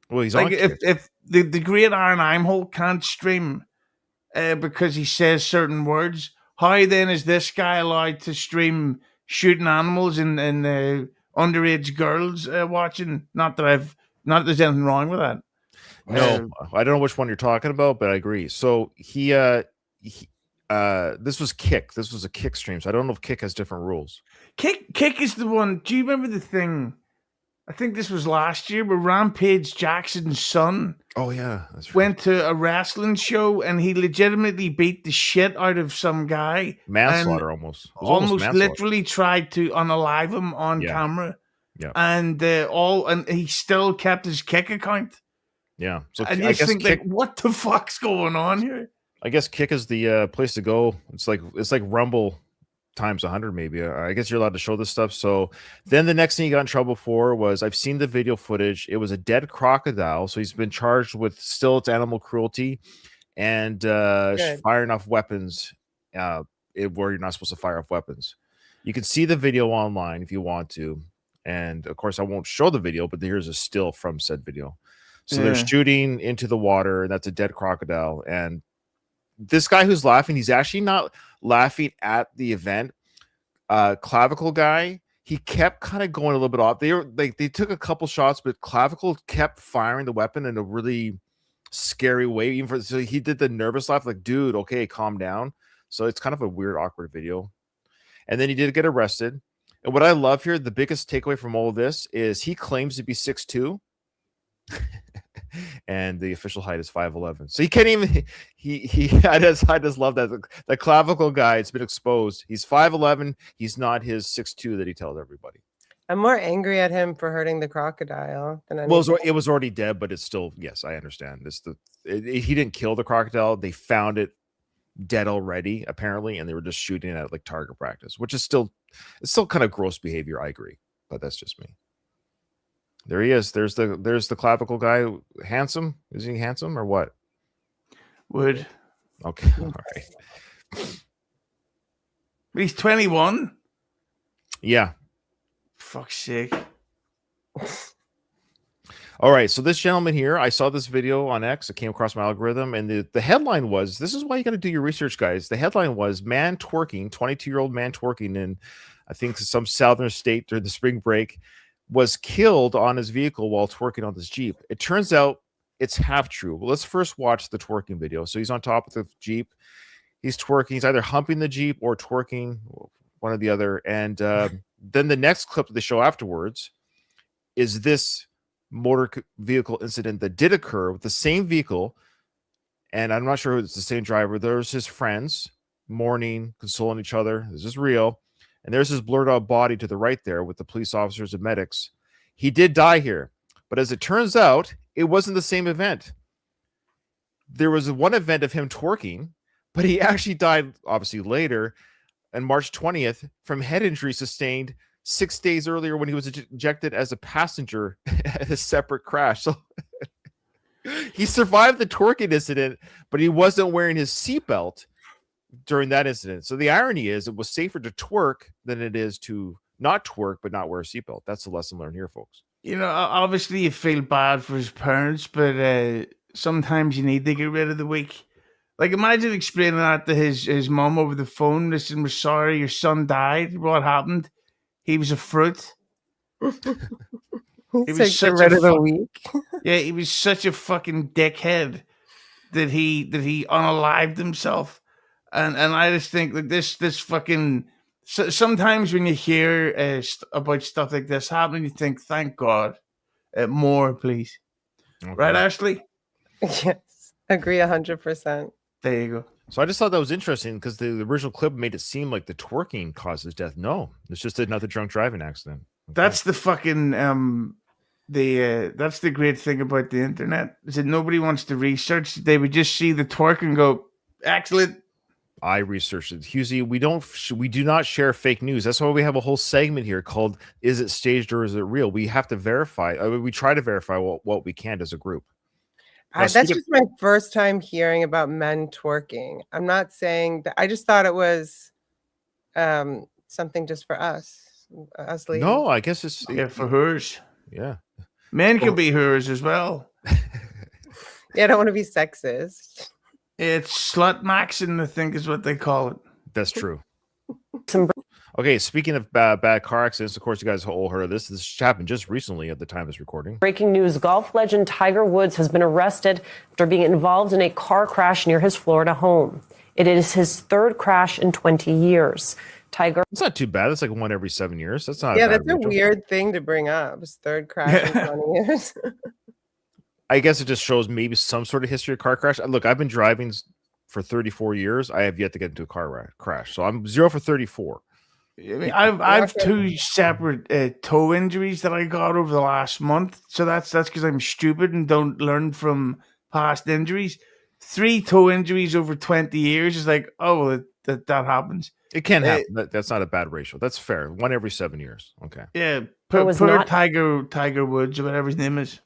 Well, he's
like
on
if the great Aaron Imholt can't stream because he says certain words, how then is this guy allowed to stream shooting animals and underage girls watching? Not that there's anything wrong with that.
No, I don't know which one you're talking about, but I agree. So this was Kick. This was a Kick stream. So I don't know if Kick has different rules.
Kick is the one. Do you remember the thing? I think this was last year where Rampage Jackson's son.
Oh yeah, that's right.
Went to a wrestling show and he legitimately beat the shit out of some guy.
Manslaughter almost. It was almost manslaughter.
Literally tried to unalive him on camera.
Yeah.
And and he still kept his Kick account.
Yeah. So
and
I
you
guess
think
Kick,
like, what the fuck's going on here?
I guess Kick is the place to go. It's like Rumble times 100 maybe. I guess you're allowed to show this stuff. So then the next thing he got in trouble for was, I've seen the video footage. It was a dead crocodile. So he's been charged with still it's animal cruelty and firing off weapons where you're not supposed to fire off weapons. You can see the video online if you want to. And of course I won't show the video, but here's a still from said video. So they're shooting into the water, and that's a dead crocodile. And this guy who's laughing, he's actually not laughing at the event. Clavicle guy, he kept kind of going a little bit off. They took a couple shots, but Clavicle kept firing the weapon in a really scary way. So he did the nervous laugh, like, dude, okay, calm down. So it's kind of a weird, awkward video. And then he did get arrested. And what I love here, the biggest takeaway from all of this is he claims to be 6'2". And the official height is 5'11". So he can't even I just love that the Clavicle guy, it's been exposed. He's 5'11". He's not his 6'2" that he tells everybody.
I'm more angry at him for hurting the crocodile than anything.
Well, it was already dead, but it's still, yes, I understand. He didn't kill the crocodile. They found it dead already, apparently, and they were just shooting it at like target practice, which is still kind of gross behavior. I agree, but that's just me. There he is. There's the Clavicle guy. Handsome? Is he handsome or what?
Would.
Okay. All right.
He's 21.
Yeah.
Fuck's sake.
All right. So this gentleman here, I saw this video on X. It came across my algorithm, and the headline was, this is why you got to do your research, guys. The headline was, man twerking, 22-year-old man twerking in, I think, some southern state during the spring break, was killed on his vehicle while twerking on this Jeep. It turns out it's half true. Well, let's first watch the twerking video. So he's on top of the Jeep. He's twerking. He's either humping the Jeep or twerking, one or the other. And then the next clip that they show afterwards is this motor vehicle incident that did occur with the same vehicle. And I'm not sure if it's the same driver. There's his friends mourning, consoling each other. This is real. And there's his blurred out body to the right there with the police officers and medics. He did die here. But as it turns out, it wasn't the same event. There was one event of him twerking, but he actually died, obviously, later on March 20th from head injury sustained 6 days earlier when he was ejected as a passenger at a separate crash. So he survived the twerking incident, but he wasn't wearing his seatbelt during that incident. So the irony is it was safer to twerk than it is to not twerk but not wear a seatbelt. That's the lesson learned here, folks.
You know, obviously you feel bad for his parents, but sometimes you need to get rid of the weak. Like, imagine explaining that to his mom over the phone. Listen, we're sorry, your son died. What happened? He was a fruit. He was
get rid of the weak.
Yeah, he was such a fucking dickhead that he unalived himself. And I just think that this fucking So sometimes when you hear about stuff like this happening, you think, "Thank God, more, please." Right, Ashley?
Yes, agree 100%.
There you go.
So I just thought that was interesting because the original clip made it seem like the twerking causes death. No, it's just another drunk driving accident.
That's the fucking that's the great thing about the internet is that nobody wants to research. They would just see the twerk and go, "Excellent."
I researched it. Hughezy, we do not share fake news. That's why we have a whole segment here called "Is it staged or is it real?" We have to verify. We try to verify what we can as a group.
That's just my first time hearing about men twerking. I'm not saying that. I just thought it was something just for us ladies.
No, I guess it's
for hers.
Yeah,
men can be hers as well.
Yeah, I don't want to be sexist.
It's slut maxing, I think, is what they call it.
That's true. Okay, speaking of bad car accidents, of course, you guys all heard of this. This happened just recently at the time of this recording.
Breaking news, golf legend Tiger Woods has been arrested after being involved in a car crash near his Florida home. It is his third crash in 20 years. Tiger.
It's not too bad. It's like one every 7 years. That's not.
Yeah,
a bad
that's a
ratio.
weird thing to bring up. His third crash in 20 years.
I guess it just shows maybe some sort of history of car crash. Look, I've been driving for 34 years. I have yet to get into a car crash. So I'm 0 for 34.
I mean, I've two separate toe injuries that I got over the last month. So that's because I'm stupid and don't learn from past injuries. 3 toe injuries over 20 years is like, oh, well, that happens.
It can happen. That's not a bad ratio. That's fair. One every 7 years. Okay.
Yeah. Poor Tiger Woods or whatever his name is.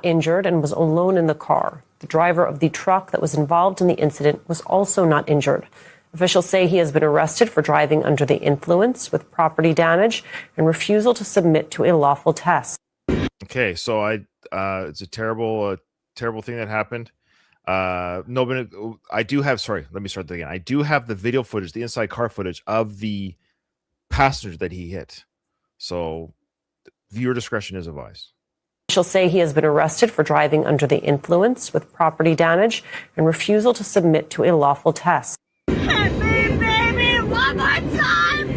Injured and was alone in the car. The driver of the truck that was involved in the incident was also not injured. Officials say he has been arrested for driving under the influence with property damage and refusal to submit to a lawful test.
Okay, so it's a terrible thing that happened. No, but I do have. Sorry, let me start that again. I do have the video footage, the inside car footage of the passenger that he hit. So, viewer discretion is advised.
Officials say he has been arrested for driving under the influence with property damage and refusal to submit to a lawful test.
Hit me, baby, one more time!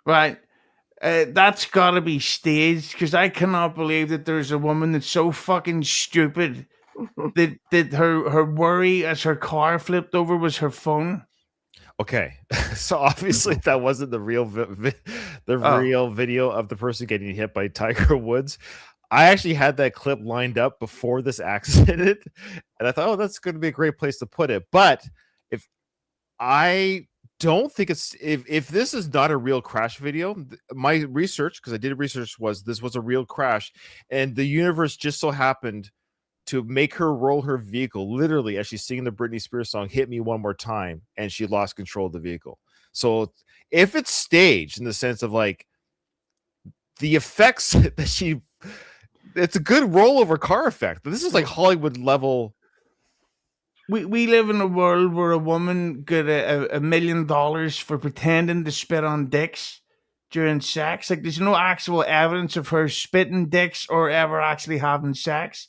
Right. That's got to be staged because I cannot believe that there's a woman that's so fucking stupid that her worry as her car flipped over was her phone.
Okay, so obviously that wasn't the real real video of the person getting hit by Tiger Woods. I actually had that clip lined up before this accident, and I thought, oh, that's going to be a great place to put it. But if I don't think it's if this is not a real crash video, my research, because I did research, was this was a real crash, and the universe just so happened to make her roll her vehicle literally as she's singing the Britney Spears song "Hit Me One More Time," and she lost control of the vehicle. So if it's staged in the sense of like the effects that it's a good rollover car effect. This is like Hollywood level.
We live in a world where a woman got $1 million for pretending to spit on dicks during sex. Like, there's no actual evidence of her spitting dicks or ever actually having sex.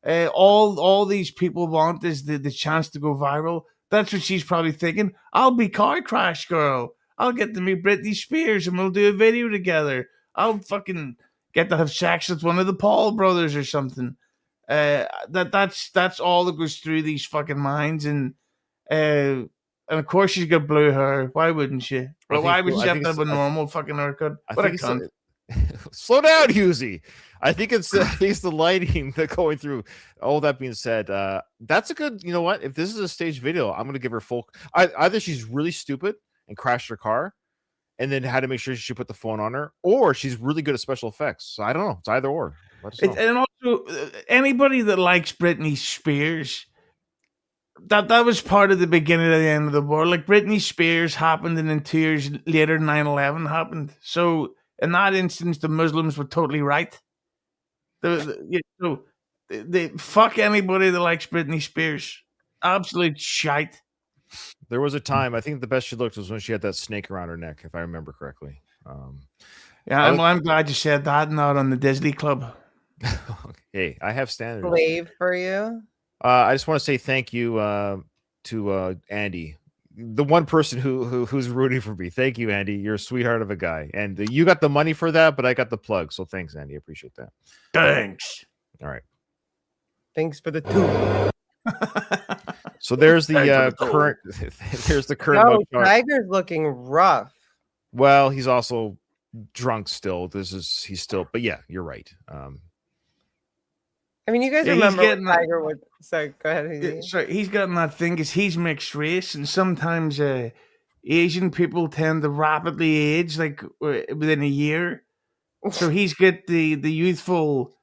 All these people want is the chance to go viral. That's what she's probably thinking. I'll be car crash girl. I'll get to meet Britney Spears and we'll do a video together. I'll fucking get to have sex with one of the Paul brothers or something. That's all that goes through these fucking minds, and of course she's got blue hair. Why wouldn't she? Well, why would she have to have a normal fucking haircut? What a cunt.
Slow down, Hughezy. I think it's the lighting that going through. All that being said, that's a good. You know what? If this is a staged video, I'm gonna give her full. Either she's really stupid and crashed her car, and then had to make sure she put the phone on her, or she's really good at special effects. So I don't know. It's either or.
And also, anybody that likes Britney Spears, that was part of the beginning of the end of the world. Like, Britney Spears happened, and then 2 years later, 9/11 happened. So in that instance, the Muslims were totally right. They fuck anybody that likes Britney Spears. Absolute shite.
There was a time, I think the best she looked was when she had that snake around her neck, if I remember correctly.
Yeah, I'm glad you said that, not on the Disney Club.
Hey, I have standards.
Slave for you.
I just want to say thank you to Andy, the one person who's rooting for me. Thank you, Andy. You're a sweetheart of a guy, and you got the money for that, but I got the plug. So thanks, Andy. I appreciate that.
Thanks.
All right.
Thanks for the two.
So there's the current. There's the current.
No,
mugshot.
Tiger's looking rough.
Well, he's also drunk still. He's still, but yeah, you're right.
I mean, you guys
Yeah,
remember when Tiger would. Sorry, go ahead. Hughezy.
So he's gotten that thing because he's mixed race, and sometimes Asian people tend to rapidly age, like within a year. So he's got the youthful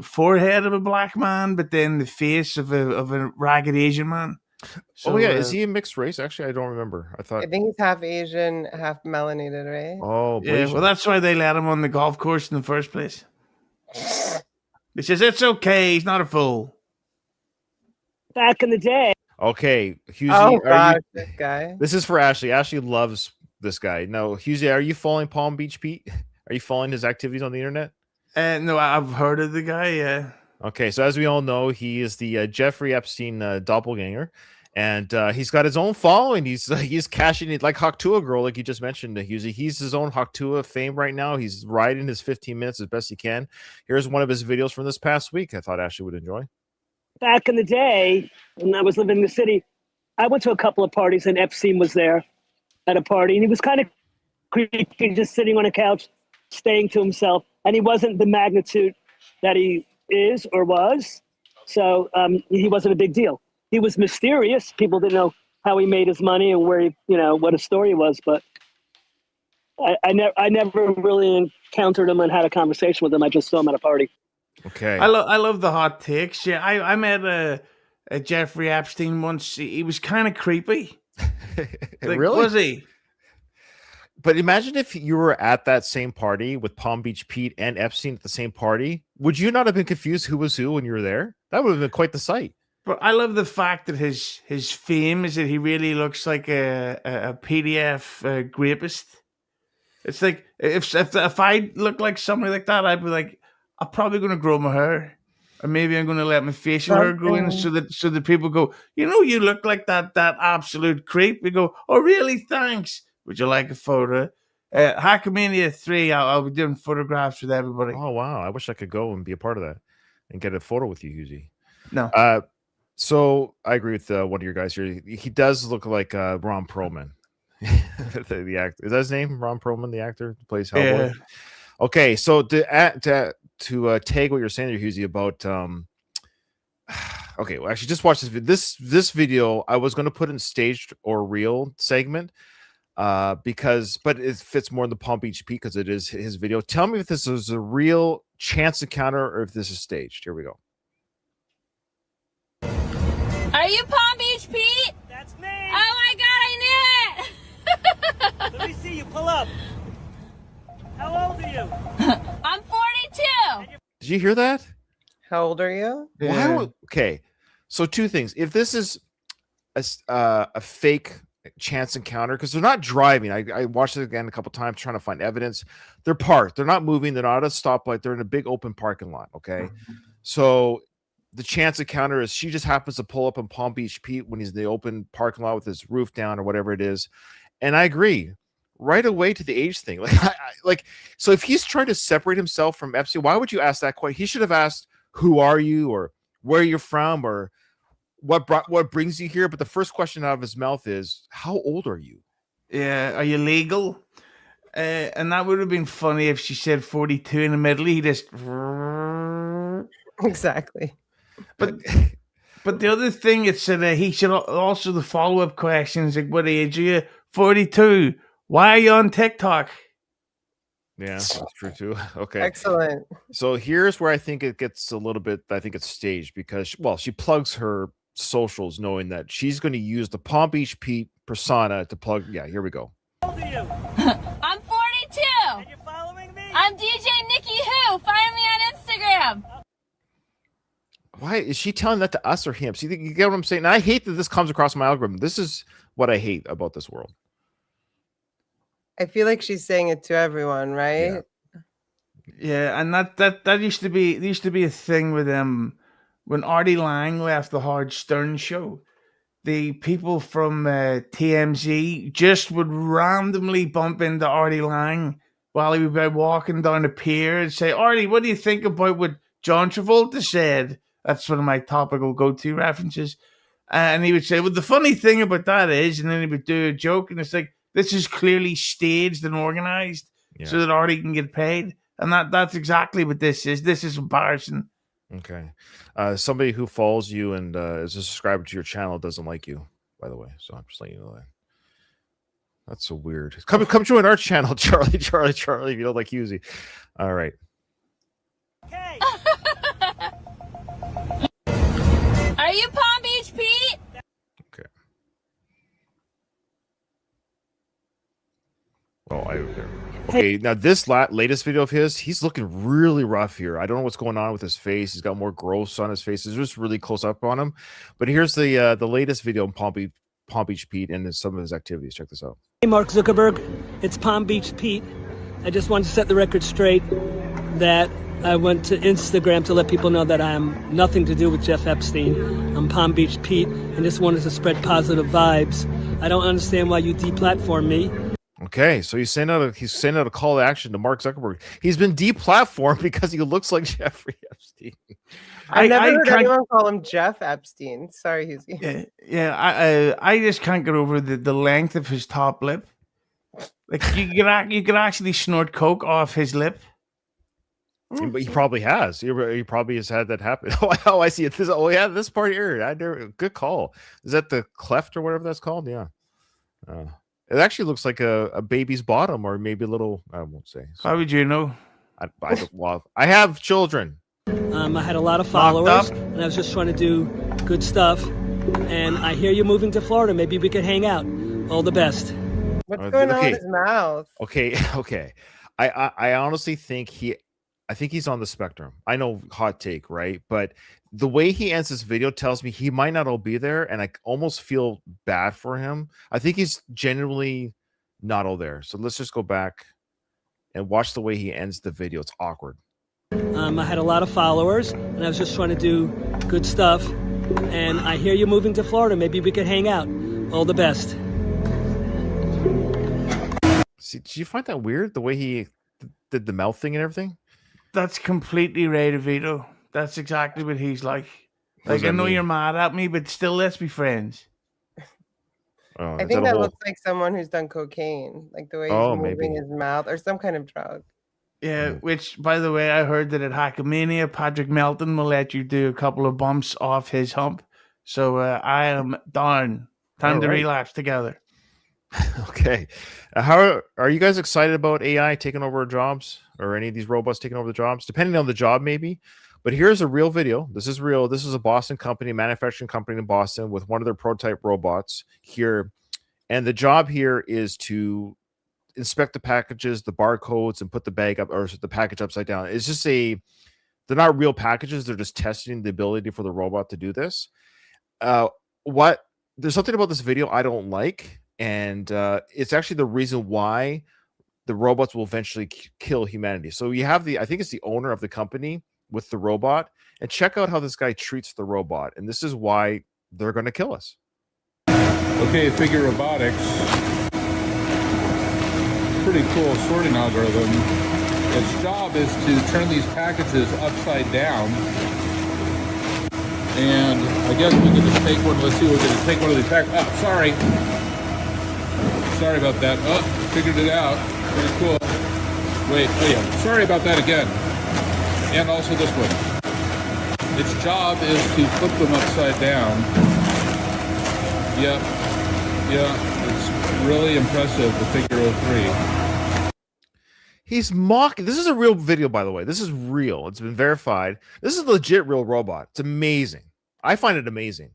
forehead of a black man, but then the face of a ragged Asian man. So,
oh yeah, is he a mixed race? Actually, I don't remember. I thought.
I think he's half Asian, half melanated, right?
Oh,
yeah. Well, that's why they let him on the golf course in the first place. He says it's okay. He's not a fool.
Back in the day.
Okay, Hughezy.
Oh gosh, this guy.
This is for Ashley. Ashley loves this guy. No, Hughezy, are you following Palm Beach Pete? Are you following his activities on the internet?
No, I've heard of the guy. Yeah.
Okay, so as we all know, he is the Jeffrey Epstein doppelganger, and he's got his own following. He's cashing it like Hawktua Girl, like you just mentioned, Hughezy. He's his own Hawktua fame right now. He's riding his 15 minutes as best he can. Here's one of his videos from this past week. I thought Ashley would enjoy.
Back in the day, when I was living in the city, I went to a couple of parties, and Epstein was there at a party, and he was kind of creepy, just sitting on a couch, staying to himself, and he wasn't the magnitude that he is or was, so he wasn't a big deal. He was mysterious. People didn't know how he made his money and where he, what his story was, but I never really encountered him and had a conversation with him. I just saw him at a party.
Okay.
I love the hot takes. Yeah, I met a Jeffrey Epstein once. He was kind of creepy.
Really?
Was he?
But imagine if you were at that same party with Palm Beach Pete and Epstein at the same party. Would you not have been confused who was who when you were there? That would have been quite the sight.
But I love the fact that his fame is that he really looks like a PDF rapist. It's like if I look like somebody like that, I'd be like, I'm probably going to grow my hair, or maybe I'm going to let my facial hair grow in, so that people go, you look like that absolute creep. We go, oh really? Thanks. Would you like a photo? Hackamania 3, I'll be doing photographs with everybody.
Oh wow! I wish I could go and be a part of that and get a photo with you, Hughezy.
No.
So I agree with one of your guys here. He does look like Ron Perlman, the actor. Is that his name? Ron Perlman, the actor who plays Hellboy.
Yeah.
Okay, so to tag what you're saying there, Hughezy, about okay, well, actually, just watch this video. This video I was going to put in staged or real segment. But it fits more in the Palm Beach Pete because it is his video. Tell me if this is a real chance encounter or if this is staged. Here we go.
Are you Palm Beach Pete?
That's me.
Oh my god, I knew it!
Let me see you. Pull up. How old are you?
I'm 42.
Did you hear that?
How old are you?
Okay, so two things. If this is a fake chance encounter, because they're not driving. I watched it again a couple times trying to find evidence. They're parked. They're not moving. They're not at a stoplight. They're in a big open parking lot. Okay, so the chance encounter is she just happens to pull up in Palm Beach Pete when he's in the open parking lot with his roof down or whatever it is. And I agree right away to the age thing. So if he's trying to separate himself from Epstein, why would you ask that question? He should have asked, "Who are you?" or "Where you're from?" or what brings you here. But the first question out of his mouth is, "How old are you?"
Yeah, are you legal? And that would have been funny if she said 42 in the middle. He just
exactly.
But the other thing it said he should also the follow-up questions like, what age are you? 42. Why are you on TikTok?
Yeah, that's true too. Okay.
Excellent.
So here's where I think it gets a little bit, I think it's staged because, well, she plugs her socials knowing that she's going to use the Palm Beach Pete persona to plug. Yeah, here we go.
How old are you?
I'm 42.
And you're following me?
I'm DJ Nikki Who. Find me on Instagram.
Why is she telling that to us or him? See, you get what I'm saying? And I hate that this comes across my algorithm. This is what I hate about this world.
I feel like she's saying it to everyone, right?
Yeah, and that used to be a thing with when Artie Lang left the Howard Stern show. The people from TMZ just would randomly bump into Artie Lang while he would be walking down the pier and say, "Artie, what do you think about what John Travolta said?" That's one of my topical go-to references. And he would say, "Well, the funny thing about that is," and then he would do a joke, and it's like, this is clearly staged and organized so that Artie can get paid. And that's exactly what this is. This is embarrassing.
Okay. Somebody who follows you and is a subscriber to your channel doesn't like you, by the way. So I'm just letting you know that. That's so weird. Come join our channel, Charlie, if you don't like Hughezy. All right.
Are you Palm Beach Pete?
Oh, okay. Now this latest video of his, he's looking really rough here. I don't know what's going on with his face. He's got more growths on his face. It's just really close up on him. But here's the latest video of Palm Beach Pete and some of his activities. Check this out.
Hey, Mark Zuckerberg, it's Palm Beach Pete. I just wanted to set the record straight that I went to Instagram to let people know that I am nothing to do with Jeff Epstein. I'm Palm Beach Pete and just wanted to spread positive vibes. I don't understand why you deplatform me.
Okay, so he's sending out a call to action to Mark Zuckerberg. He's been deplatformed because he looks like Jeffrey Epstein.
I never heard anyone call him Jeff Epstein. Sorry, Hughezy.
Yeah. I just can't get over the length of his top lip. Like you could actually snort coke off his lip.
But he probably has. He probably has had that happen. Oh, I see it. This part here. Good call. Is that the cleft or whatever that's called? Yeah. It actually looks like a baby's bottom, or maybe a little. I won't say.
How would you know?
I have children.
I had a lot of followers, and I was just trying to do good stuff. And I hear you're moving to Florida. Maybe we could hang out. All the best.
What's going on with his mouth?
Okay. I honestly think he's on the spectrum. I know, hot take, right? But the way he ends this video tells me he might not all be there, and I almost feel bad for him. I think he's genuinely not all there. So let's just go back and watch the way he ends the video. It's awkward.
I had a lot of followers, and I was just trying to do good stuff. And I hear you're moving to Florida. Maybe we could hang out. All the best.
See, did you find that weird? The way he did the mouth thing and everything?
That's completely Ray DeVito. That's exactly what he's like. Like, I know you're mad at me, but still, let's be friends.
Oh,
I think that looks like someone who's done cocaine, like the way he's moving his mouth or some kind of drug.
Yeah, which, by the way, I heard that at Hackamania, Patrick Melton will let you do a couple of bumps off his hump. So I am done. Time to relapse together.
Okay. How are you guys excited about AI taking over our jobs, or any of these robots taking over the jobs? Depending on the job, maybe. But here's a real video. This is real. This is a Boston company, manufacturing company in Boston, with one of their prototype robots here. And the job here is to inspect the packages, the barcodes, and put the bag up, or the package upside down. It's just they're not real packages. They're just testing the ability for the robot to do this. There's something about this video I don't like. And it's actually the reason why the robots will eventually kill humanity. So you have I think it's the owner of the company with the robot, and check out how this guy treats the robot. And this is why they're going to kill us.
Okay, Figure Robotics. Pretty cool sorting algorithm. Its job is to turn these packages upside down. And I guess we can just take one. Let's see, we're going to take one of these packages. Oh, sorry. Sorry about that. Oh, figured it out. Pretty cool. Wait, oh yeah. Sorry about that again. And also this one. Its job is to flip them upside down. Yep. Yeah, it's really impressive, the Figure 03.
He's mocking. This is a real video, by the way. This is real. It's been verified. This is a legit real robot. It's amazing. I find it amazing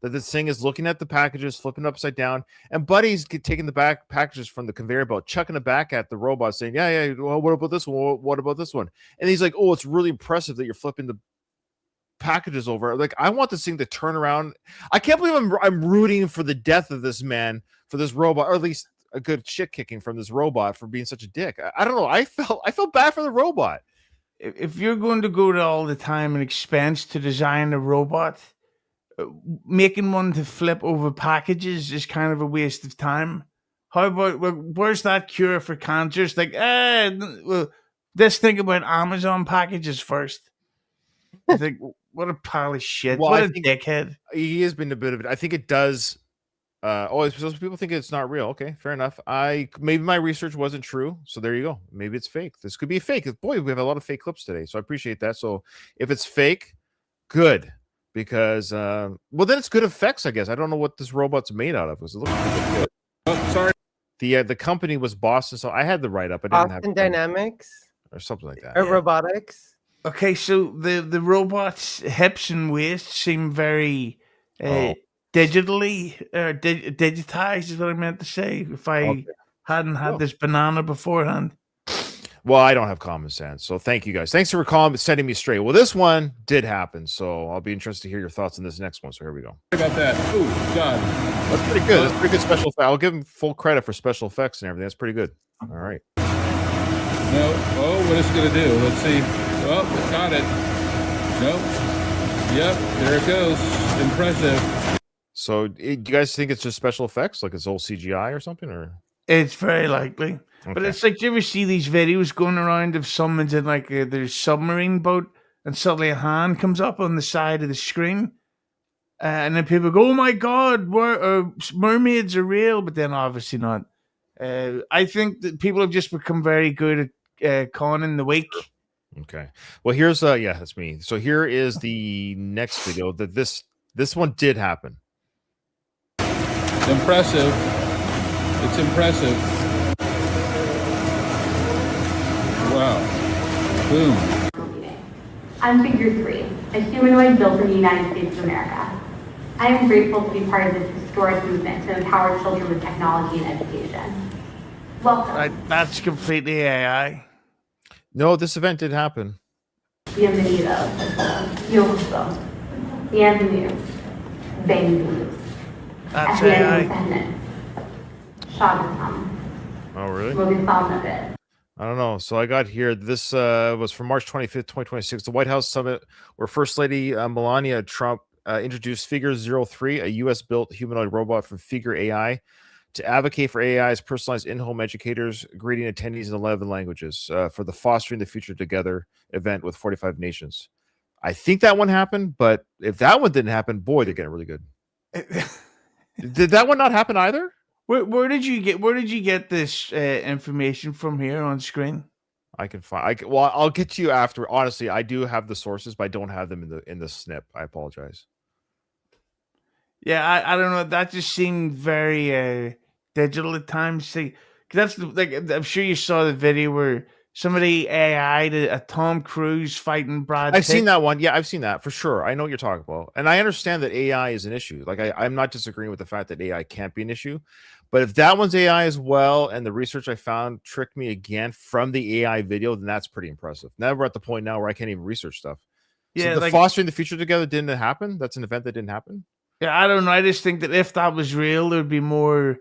that this thing is looking at the packages, flipping upside down, and Buddy's taking the back packages from the conveyor belt, chucking it back at the robot, saying, yeah, well, what about this one? What about this one? And he's like, oh, it's really impressive that you're flipping the packages over. Like, I want this thing to turn around. I can't believe I'm rooting for the death of this man, for this robot, or at least a good shit kicking from this robot for being such a dick. I don't know. I felt bad for the robot.
If you're going to go to all the time and expense to design a robot, making one to flip over packages is kind of a waste of time. How about, where's that cure for cancer? It's like, well, let's think about Amazon packages first. I think, what a pile of shit.
Well,
what
I
a
think
dickhead.
He has been a bit of it. I think it does. So people think it's not real. Okay, fair enough. Maybe my research wasn't true. So there you go. Maybe it's fake. This could be fake. Boy, we have a lot of fake clips today. So I appreciate that. So if it's fake, good. Because well, then it's good effects, I guess. I don't know what this robot's made out of. It looks pretty good.
Oh, sorry.
The company was Boston, so I had the write up. I didn't
Boston
have
Dynamics
or something like that.
or robotics.
Okay, so the robot's hips and waist seem very digitally digitized, is what I meant to say. If I hadn't had this banana beforehand.
Well, I don't have common sense, so thank you guys. Thanks for calling, setting me straight. Well, this one did happen, so I'll be interested to hear your thoughts on this next one. So here we go.
Sorry about that. Oh God,
that's pretty good. That's pretty good special effects. I'll give him full credit for special effects and everything. That's pretty good. All right.
No. Oh, what is it going to do? Let's see. Oh, it got it. Nope. Yep. There it goes. Impressive.
So, do you guys think it's just special effects, like it's old CGI or something, or?
It's very likely.
Okay.
But it's like, do you ever see these videos going around of someone's in like their submarine boat and suddenly a hand comes up on the side of the screen? And then people go, oh my God, mermaids are real, but then obviously not. I think that people have just become very good at conning the weak.
Okay. Well, here's yeah, that's me. So here is the next video that this one did happen.
Impressive. It's impressive. Wow. Boom.
I'm Figure 3, a humanoid built in the United States of America. I am grateful to be part of this historic movement to empower children with technology and education. Welcome.
That's completely AI.
No, this event did happen.
Bienvenidos. Yo gusto. Bienvenue. Bienvenidos.
That's AI.
Oh, really?
I
I don't know. So I got here. This was from March 25th, 2026, the White House summit where First Lady Melania Trump introduced Figure 03, a U.S.-built humanoid robot from Figure AI, to advocate for AI's personalized in-home educators, greeting attendees in 11 languages for the Fostering the Future Together event with 45 nations. I think that one happened, but if that one didn't happen, boy, they're getting really good. Did that one not happen either?
Where did you get this information from here on screen?
I can find. Well, I'll get to you after. Honestly, I do have the sources, but I don't have them in the snip. I apologize.
Yeah, I don't know. That just seemed very digital at times. See, because that's like, I'm sure you saw the video where somebody AI'd a Tom Cruise fighting Brad Pitt.
I've seen that one. Yeah, I've seen that for sure. I know what you're talking about, and I understand that AI is an issue. Like I'm not disagreeing with the fact that AI can't be an issue, but if that one's AI as well, and the research I found tricked me again from the AI video, then that's pretty impressive. Now we're at the point now where I can't even research stuff.
Yeah,
so the Fostering the Future Together didn't happen. That's an event that didn't happen.
Yeah, I don't know. I just think that if that was real, there'd be more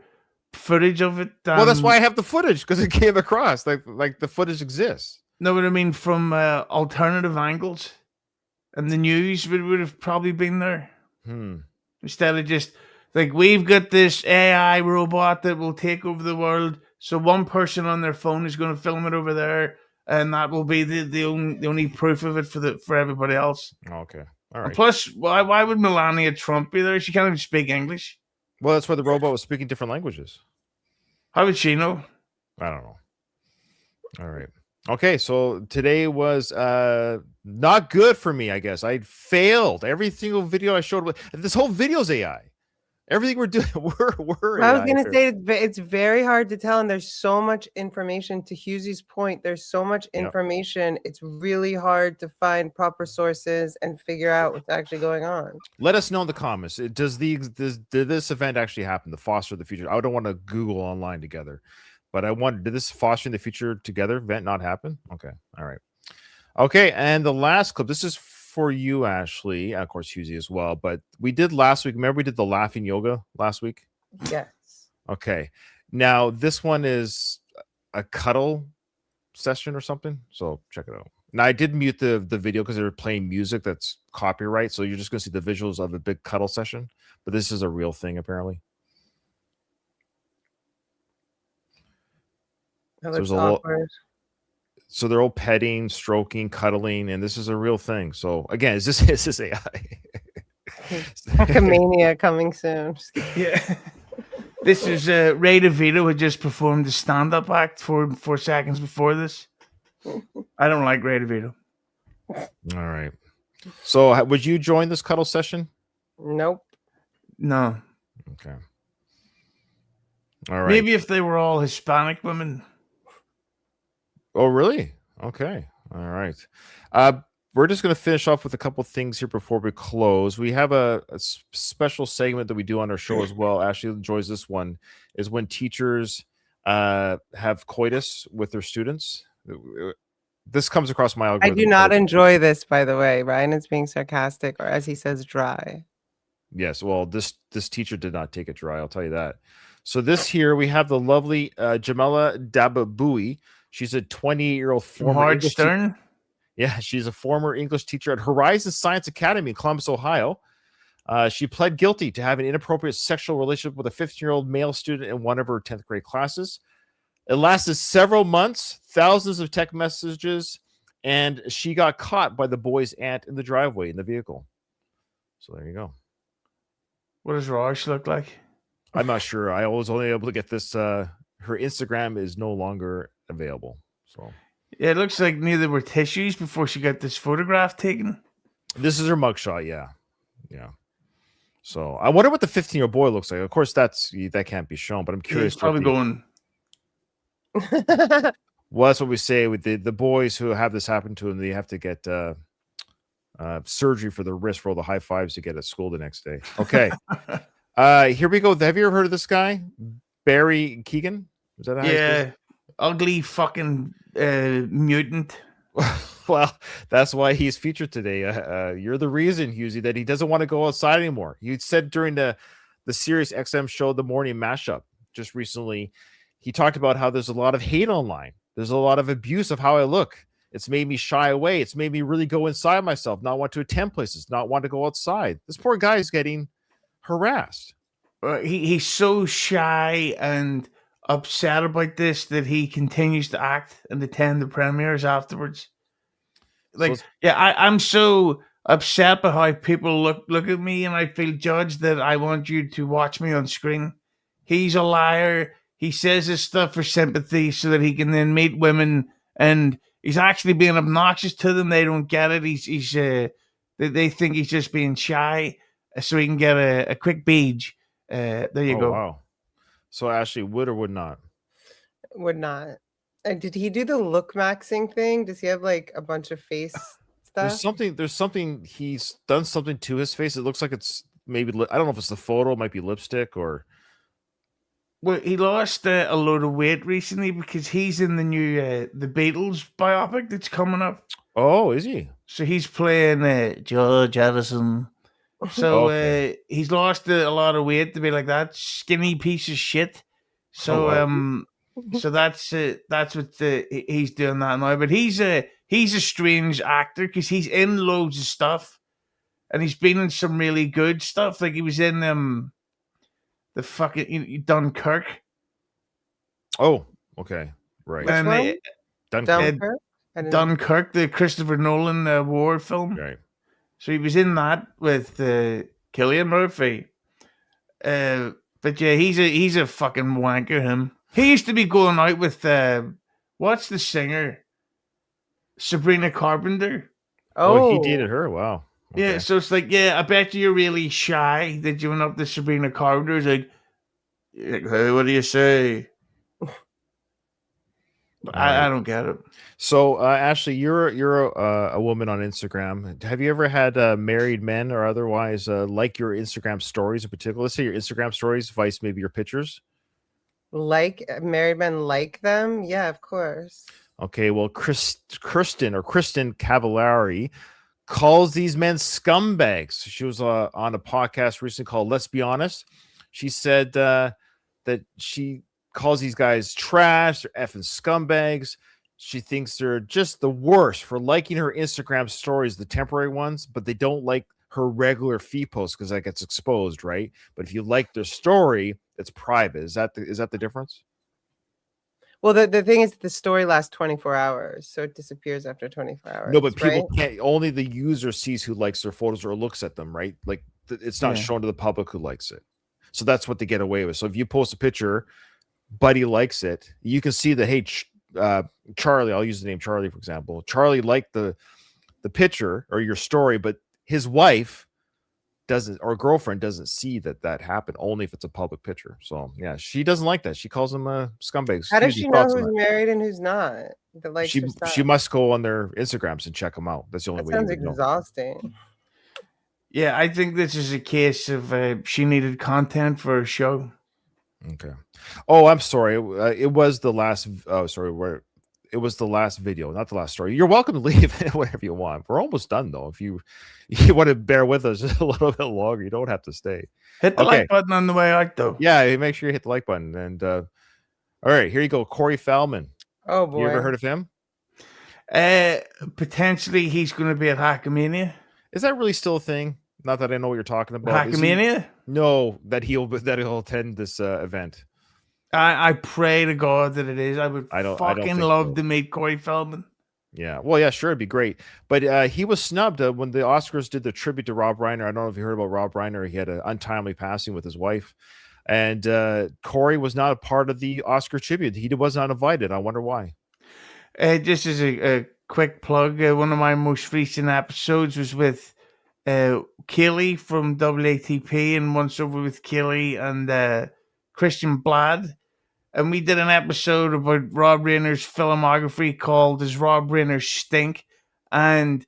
footage of it.
Well, that's why I have the footage, because it came across like the footage exists.
No, but I mean from alternative angles, and the news would have probably been there instead of just like, we've got this AI robot that will take over the world. So one person on their phone is going to film it over there, and that will be the only proof of it for everybody else.
Okay. All right.
And plus, why would Melania Trump be there? She can't even speak English.
Well, that's why the robot was speaking different languages.
How would she know?
I don't know. All right. Okay, so today was not good for me, I guess. I failed every single video I showed. This whole video's AI. Everything we're doing, we're
I was
AI.
going to say it's very hard to tell, and there's so much information. To Hughezy's point, there's so much information. It's really hard to find proper sources and figure out what's actually going on.
Let us know in the comments. Did this event actually happen? The Foster the Future. I don't want to Google online together, but I wonder, did this Fostering the Future Together event not happen? Okay, all right. Okay, and the last clip. This is for you, Ashley. Of course, Hughezy as well. But we did last week. Remember, we did the laughing yoga last week.
Yes.
Okay. Now this one is a cuddle session or something. So check it out. Now I did mute the video because they were playing music that's copyright. So you're just gonna see the visuals of a big cuddle session. But this is a real thing apparently.
That
So
looks
there's a little.
awkward.
So they're all petting, stroking, cuddling, and this is a real thing. So again, is this AI?
Mania coming soon.
Yeah. This is Ray DeVito had just performed a stand-up act 4 seconds before this. I don't like Ray DeVito.
All right. So would you join this cuddle session?
Nope.
No.
Okay. All right.
Maybe if they were all Hispanic women.
Oh, really? Okay. All right. We're just going to finish off with a couple things here before we close. We have a special segment that we do on our show as well. Ashley enjoys this one. Is when teachers have coitus with their students. This comes across my
I
algorithm.
do not enjoy this, by the way. Ryan is being sarcastic, or as he says, dry.
Yes. Well, this teacher did not take it dry. I'll tell you that. So this here we have the lovely Jamila Dababoui. She's a 28-year-old former
Howard
English
Stern.
Yeah, she's a former English teacher at Horizon Science Academy in Columbus, Ohio. She pled guilty to having an inappropriate sexual relationship with a 15-year-old male student in one of her 10th grade classes. It lasted several months, thousands of text messages, and she got caught by the boy's aunt in the driveway in the vehicle. So there you go.
What does Raj look like?
I'm not sure. I was only able to get this. Her Instagram is no longer available. So
yeah, it looks like neither were tissues before she got this photograph taken.
This is her mugshot. Yeah. So I wonder what the 15-year-old boy looks like. Of course, that can't be shown, but I'm curious.
He's probably going.
Well, that's what we say with the boys who have this happen to them. They have to get surgery for their wrist for all the high fives to get at school the next day. Okay. Here we go. Have you ever heard of this guy? Barry Keegan? Is that how
Yeah. Ugly fucking mutant.
Well, that's why he's featured today. You're the reason, Hughezy, that he doesn't want to go outside anymore. You said during the Sirius XM show, The Morning Mashup, just recently, he talked about how there's a lot of hate online. There's a lot of abuse of how I look. It's made me shy away. It's made me really go inside myself, not want to attend places, not want to go outside. This poor guy is getting harassed.
He's so shy and upset about this that he continues to act and attend the premieres afterwards. Like, I'm so upset by how people look at me, and I feel judged that I want you to watch me on screen. He's a liar. He says this stuff for sympathy so that he can then meet women, and he's actually being obnoxious to them. They don't get it. They think he's just being shy so he can get a quick beach. There you go.
Wow. So Ashley, would or would not?
Would not. And did he do the look maxing thing? Does he have like a bunch of face stuff?
There's something he's done something to his face. It looks like it's maybe I don't know if it's the photo, it might be lipstick or.
Well, he lost a load of weight recently because he's in the new the Beatles biopic that's coming up.
Oh, is he?
So he's playing George Harrison. So he's lost a lot of weight to be like that skinny piece of shit. So so that's what he's doing that now. But he's a strange actor because he's in loads of stuff, and he's been in some really good stuff. Like he was in the fucking Dunkirk.
Oh, okay, right.
Which one?
Dunkirk.
Dunkirk, the Christopher Nolan war film.
Right.
So he was in that with Cillian Murphy. But yeah, he's a fucking wanker, him. He used to be going out with what's the singer? Sabrina Carpenter.
Oh, he dated her. Wow.
Okay. Yeah, so it's like, I bet you're really shy that you went up to Sabrina Carpenter. It's like, hey, what do you say? I don't get it.
So, Ashley, you're a woman on Instagram. Have you ever had married men or otherwise like your Instagram stories in particular? Let's say your Instagram stories, vice maybe your pictures.
Like married men like them? Yeah, of course.
Okay, well, Kristen Cavallari calls these men scumbags. She was on a podcast recently called Let's Be Honest. She said that she calls these guys trash, they're effing scumbags. She thinks they're just the worst for liking her Instagram stories, the temporary ones, but they don't like her regular feed posts because that gets exposed, right? But if you like their story, it's private. Is that the difference?
Well, the thing is, the story lasts 24 hours, so it disappears after 24 hours.
No, but people
right?
can't. Only the user sees who likes their photos or looks at them, right? Like it's not
Yeah.
shown to the public who likes it. So that's what they get away with. So if you post a picture, Buddy likes it, you can see that. Hey, Charlie, I'll use the name Charlie for example. Charlie liked the picture or your story, but his wife doesn't, or girlfriend doesn't see that happened. Only if it's a public picture. So yeah, she doesn't like that. She calls them scumbags.
How does
Hughezy,
she know
thoughts on
who's
that?
married and who's not? That likes her stuff.
She must go on their Instagrams and check them out. That's the only
That
way you
sounds
would know.
exhausting.
Yeah, I think this is a case of she needed content for a show.
Okay. Oh, I'm sorry. It was the last. Oh, sorry. It was the last video, not the last story. You're welcome to leave whatever you want. We're almost done though. If you want to bear with us just a little bit longer, you don't have to stay.
Hit the like button on the way out, though.
Yeah, make sure you hit the like button. And all right, here you go. Corey Feldman.
Oh boy.
You ever heard of him?
Potentially, he's going to be at Hackamania.
Is that really still a thing? Not that I know what you're talking about.
Hackamania?
No, that he'll attend this event.
I pray to God that it is. I would
I don't
fucking
think
love
so.
to meet Corey Feldman.
Yeah, well, yeah, sure, it'd be great. But he was snubbed when the Oscars did the tribute to Rob Reiner. I don't know if you heard about Rob Reiner. He had an untimely passing with his wife, and Corey was not a part of the Oscar tribute. He was not invited. I wonder why.
Just as a quick plug, one of my most recent episodes was with Kelly from WATP, and once over with Kelly and Christian Blad. And we did an episode about Rob Reiner's filmography called Does Rob Reiner Stink? And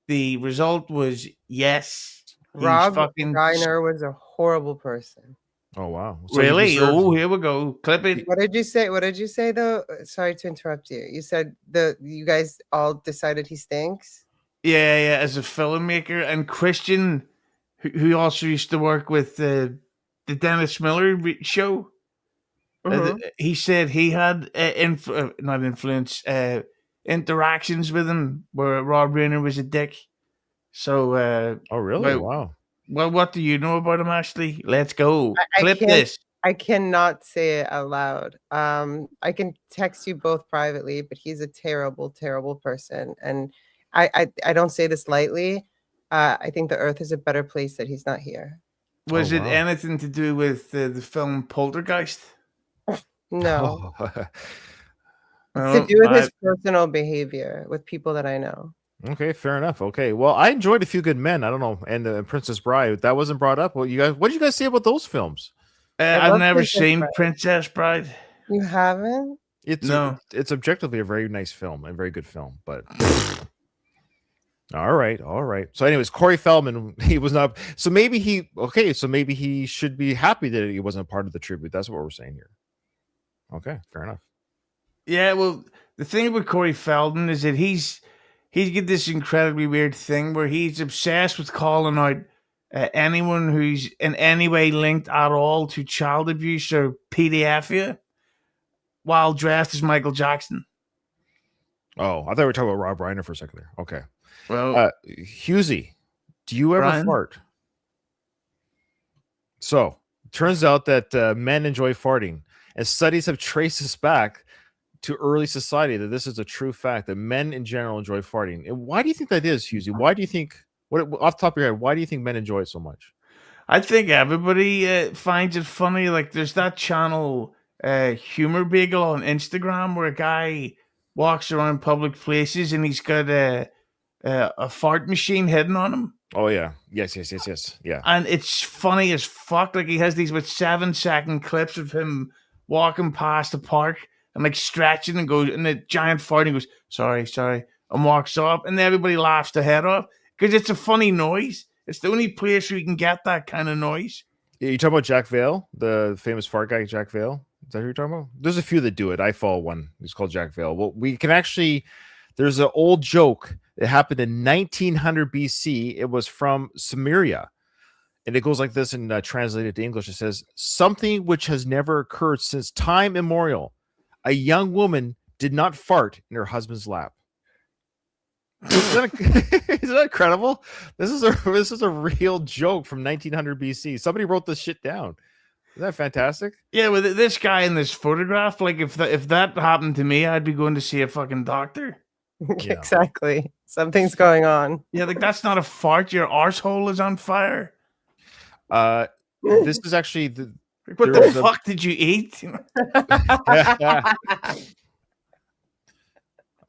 the result was yes.
Rob Reiner was a horrible person.
Oh wow! So
really? Oh, here we go. Clip it.
What did you say? What did you say though? Sorry to interrupt you. You said you guys all decided he stinks.
Yeah, as a filmmaker, and Christian, who also used to work with the Dennis Miller show. He said he had interactions with him where Rob Reiner was a dick. So,
oh really? Wow.
Well, what do you know about him, Ashley? Let's go. Clip this.
I cannot say it out loud. I can text you both privately, but he's a terrible, terrible person, and I don't say this lightly. I think the Earth is a better place that he's not here.
Was it anything to do with the film Poltergeist?
No. It's to do with his personal behavior with people that I know.
Okay, fair enough. Okay, well, I enjoyed A Few Good Men. I don't know, and the Princess Bride that wasn't brought up. Well, what did you guys say about those films?
I've never seen Princess Bride.
You haven't?
It's objectively a very nice film and very good film, but all right. So, anyways, Corey Feldman, he was not. So maybe he should be happy that he wasn't a part of the tribute. That's what we're saying here. Okay, fair enough.
Yeah, well, the thing about Corey Feldman is that he's got this incredibly weird thing where he's obsessed with calling out anyone who's in any way linked at all to child abuse or pedophilia while dressed as Michael Jackson.
Oh, I thought we were talking about Rob Reiner for a second there. Okay.
Well,
Hughezy, do you ever
Brian?
fart? So, turns out that men enjoy farting, and studies have traced this back to early society that this is a true fact that men in general enjoy farting. And why do you think that is, Hughezy? Why do you think, off the top of your head, why do you think men enjoy it so much?
I think everybody finds it funny. Like, there's that channel, Humor Bagel on Instagram, where a guy walks around public places and he's got a fart machine hidden on him.
Oh yeah, yes, yeah.
And it's funny as fuck. Like, he has these with 7-second clips of him walking past the park and like stretching and goes, and the giant fart, and he goes, sorry, and walks up, and everybody laughs their head off because it's a funny noise. It's the only place where you can get that kind of noise.
Yeah, you talking about Jack Vale, the famous fart guy, Jack Vale? Is that who you're talking about? There's a few that do it. I follow one. It's called Jack Vale. Well, we can actually. There's an old joke It happened in 1900 BC. It was from Sumeria. And it goes like this and translated to English. It says, something which has never occurred since time immemorial. A young woman did not fart in her husband's lap. Isn't that incredible? This is a real joke from 1900 BC. Somebody wrote this shit down. Isn't that fantastic?
Yeah, with this guy in this photograph, like if that happened to me, I'd be going to see a fucking doctor.
Yeah.
Exactly. Something's going on.
Yeah, like that's not a fart. Your arsehole is on fire.
This is actually
what the fuck did you eat?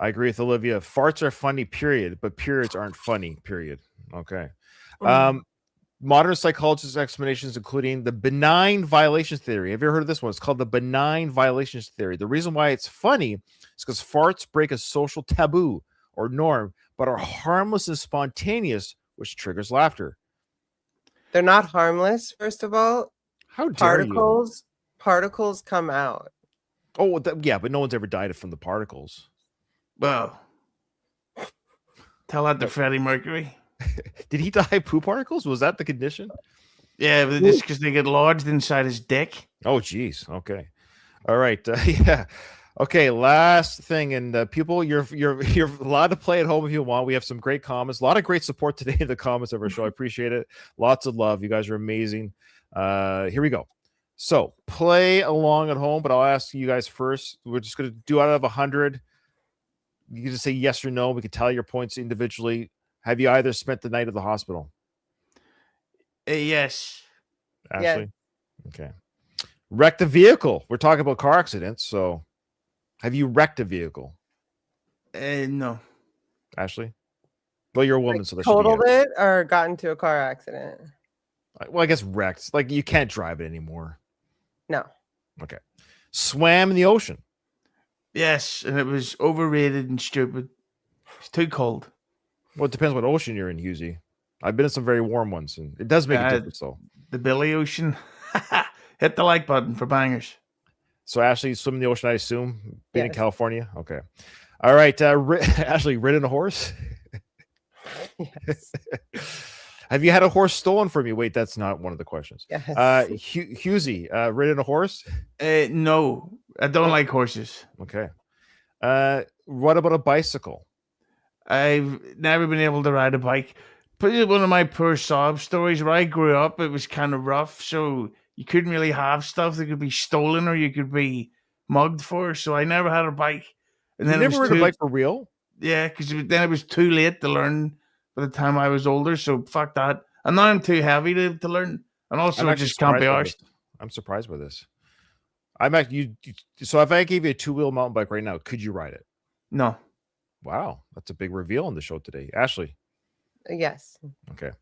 I agree with Olivia. Farts are funny, period, but periods aren't funny, period. Okay. Modern psychologists' explanations, including the benign violations theory. Have you ever heard of this one? It's called the benign violations theory. The reason why it's funny is because farts break a social taboo or norm, but are harmless and spontaneous, which triggers laughter.
They're not harmless, first of all.
How dare you?
Particles come out.
Oh, yeah, but no one's ever died from the particles.
Well, tell that to Freddie Mercury.
Did he die of poo particles? Was that the condition?
Yeah, but just because they get lodged inside his dick.
Oh, geez. Okay. All right. Yeah. Okay. Last thing, and people, you're allowed to play at home if you want. We have some great comments. A lot of great support today in the comments of our show. I appreciate it. Lots of love. You guys are amazing. Here we go. So play along at home, but I'll ask you guys first. We're just going to do out of 100. You can just say yes or no. We can tally your points individually. Have you either spent the night at the hospital?
Yes.
Ashley?
Yes.
Okay. Wrecked a vehicle. We're talking about car accidents. So have you wrecked a vehicle?
No.
Ashley? Well, you're a woman, so that should
Totaled
be
it or got into a car accident?
Well, I guess wrecked. Like you can't drive it anymore.
No.
Okay. Swam in the ocean.
Yes, and it was overrated and stupid. It's too cold.
Well, it depends what ocean you're in, Hughezy. I've been in some very warm ones, and it does make a difference, though.
The Billy Ocean. Hit the like button for bangers.
So, Ashley, you swim in the ocean, I assume, being in
Yes.
California? Okay. All right. Ashley, ridden a horse?
Yes.
Have you had a horse stolen from you? Wait, that's not one of the questions.
Yes.
Hughezy, ridden a horse?
No, I don't like horses.
Okay. What about a bicycle?
I've never been able to ride a bike. Probably one of my poor sob stories. Where I grew up, it was kind of rough, so you couldn't really have stuff that could be stolen or you could be mugged for. So I never had a bike. And
You
then
never rode a bike for real?
Yeah, because then it was too late to learn by the time I was older. So fuck that. And now I'm too heavy to learn. And also,
I'm
I
actually
just can't be
surprised by
arsed.
this. I'm surprised by this. So if I gave you a 2-wheel mountain bike right now, could you ride it?
No.
Wow, that's a big reveal on the show today. Ashley.
Yes.
Okay.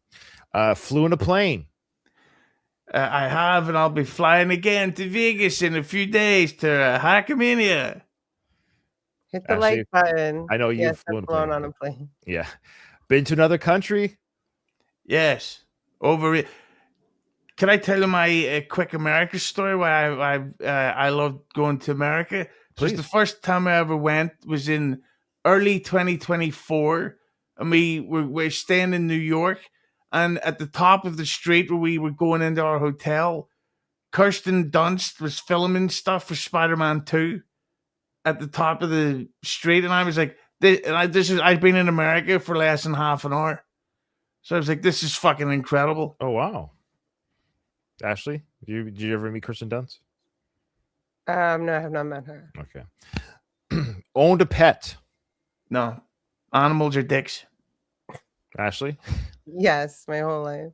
Flew in a plane.
I have, and I'll be flying again to Vegas in a few days to Hackamania.
Hit the
Ashley,
like button.
I know you've
Yes,
flown
I've
a
flown
plane.
on a plane.
Yeah. Been to another country?
Yes. Over it. Can I tell you my quick America story? Why I loved going to America.
Please.
Just the first time I ever went was in early 2024, and we're staying in New York, and at the top of the street where we were going into our hotel, Kirsten Dunst was filming stuff for Spider-Man 2 at the top of the street, and I was like, I'd been in America for less than half an hour. So I was like, this is fucking incredible.
Oh, wow. Ashley, did you ever meet Kirsten Dunst?
No, I have not met her.
Okay. Owned a pet?
No. Animals are dicks.
Ashley?
Yes, my whole life.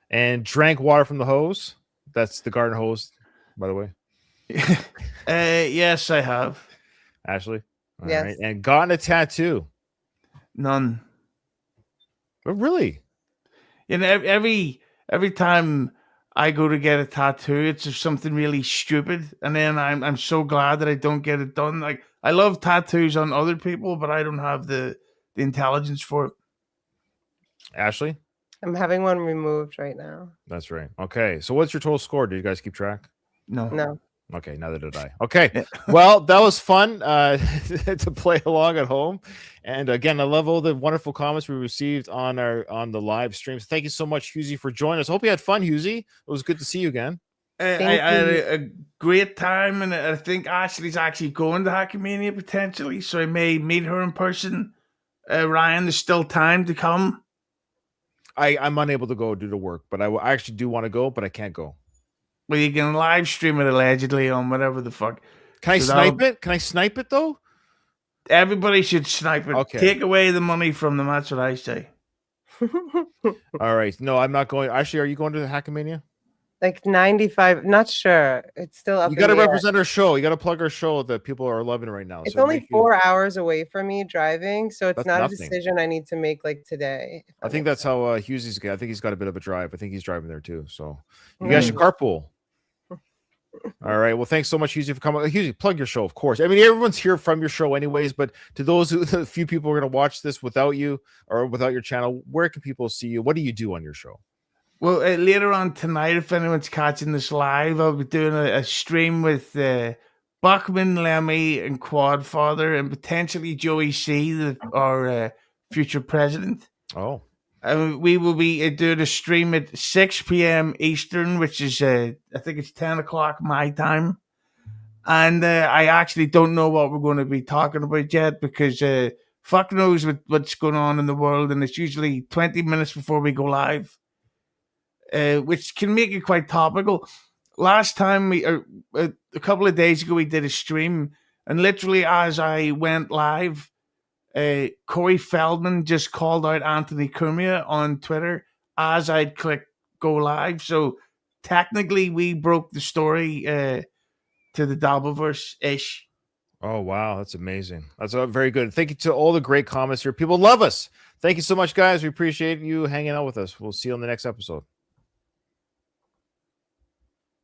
And drank water from the hose? That's the garden hose, by the way.
Yes, I have.
Ashley? All
Yes.
right. And gotten a tattoo?
None.
But really?
You know, every time I go to get a tattoo, it's just something really stupid, and then I'm so glad that I don't get it done. Like I love tattoos on other people, but I don't have the intelligence for it.
Ashley?
I'm having one removed right now.
That's right. Okay. So what's your total score? Do you guys keep track?
No.
No.
Okay, neither did I. Okay, well, that was fun to play along at home. And again, I love all the wonderful comments we received on the live streams. Thank you so much, Hughezy, for joining us. Hope you had fun, Hughezy. It was good to see you again.
I had a great time, and I think Ashley's actually going to Hackamania potentially, so I may meet her in person. Ryan, there's still time to come.
I'm unable to go due to work, but I actually do want to go, but I can't go.
Well, you can live stream it allegedly on whatever the fuck.
Can I snipe it? Can I snipe it though?
Everybody should snipe it.
Okay.
Take away the money from them. That's what I say.
All right. No, I'm not going. Actually, are you going to the Hackamania?
Like 95, not sure. It's still up.
You got to
in the air.
represent our show. You got to plug our show that people are loving right now.
It's
so
only 4 hours away from me driving, so it's
That's
not
nothing.
a decision I need to make like today.
I think that's how Hughesy's. I think he's got a bit of a drive. I think he's driving there too. So you guys should carpool. All right. Well, thanks so much, Hughezy, for coming. Hughezy, plug your show, of course. I mean, everyone's here from your show, anyways. But to those the few people who are going to watch this without you or without your channel, where can people see you? What do you do on your show?
Well, later on tonight, if anyone's catching this live, I'll be doing a stream with Bachman, Lemmy, and Quadfather, and potentially Joey C, our future president.
Oh.
We will be doing a stream at 6 p.m. Eastern, which is, I think it's 10 o'clock my time. And I actually don't know what we're going to be talking about yet because fuck knows what's going on in the world. And it's usually 20 minutes before we go live. Which can make it quite topical. Last time a couple of days ago, we did a stream, and literally as I went live, Corey Feldman just called out Anthony Cumia on Twitter as I'd clicked go live. So technically, we broke the story to the Dabbleverse-ish.
Oh, wow. That's amazing. That's very good. Thank you to all the great comments here. People love us. Thank you so much, guys. We appreciate you hanging out with us. We'll see you on the next episode.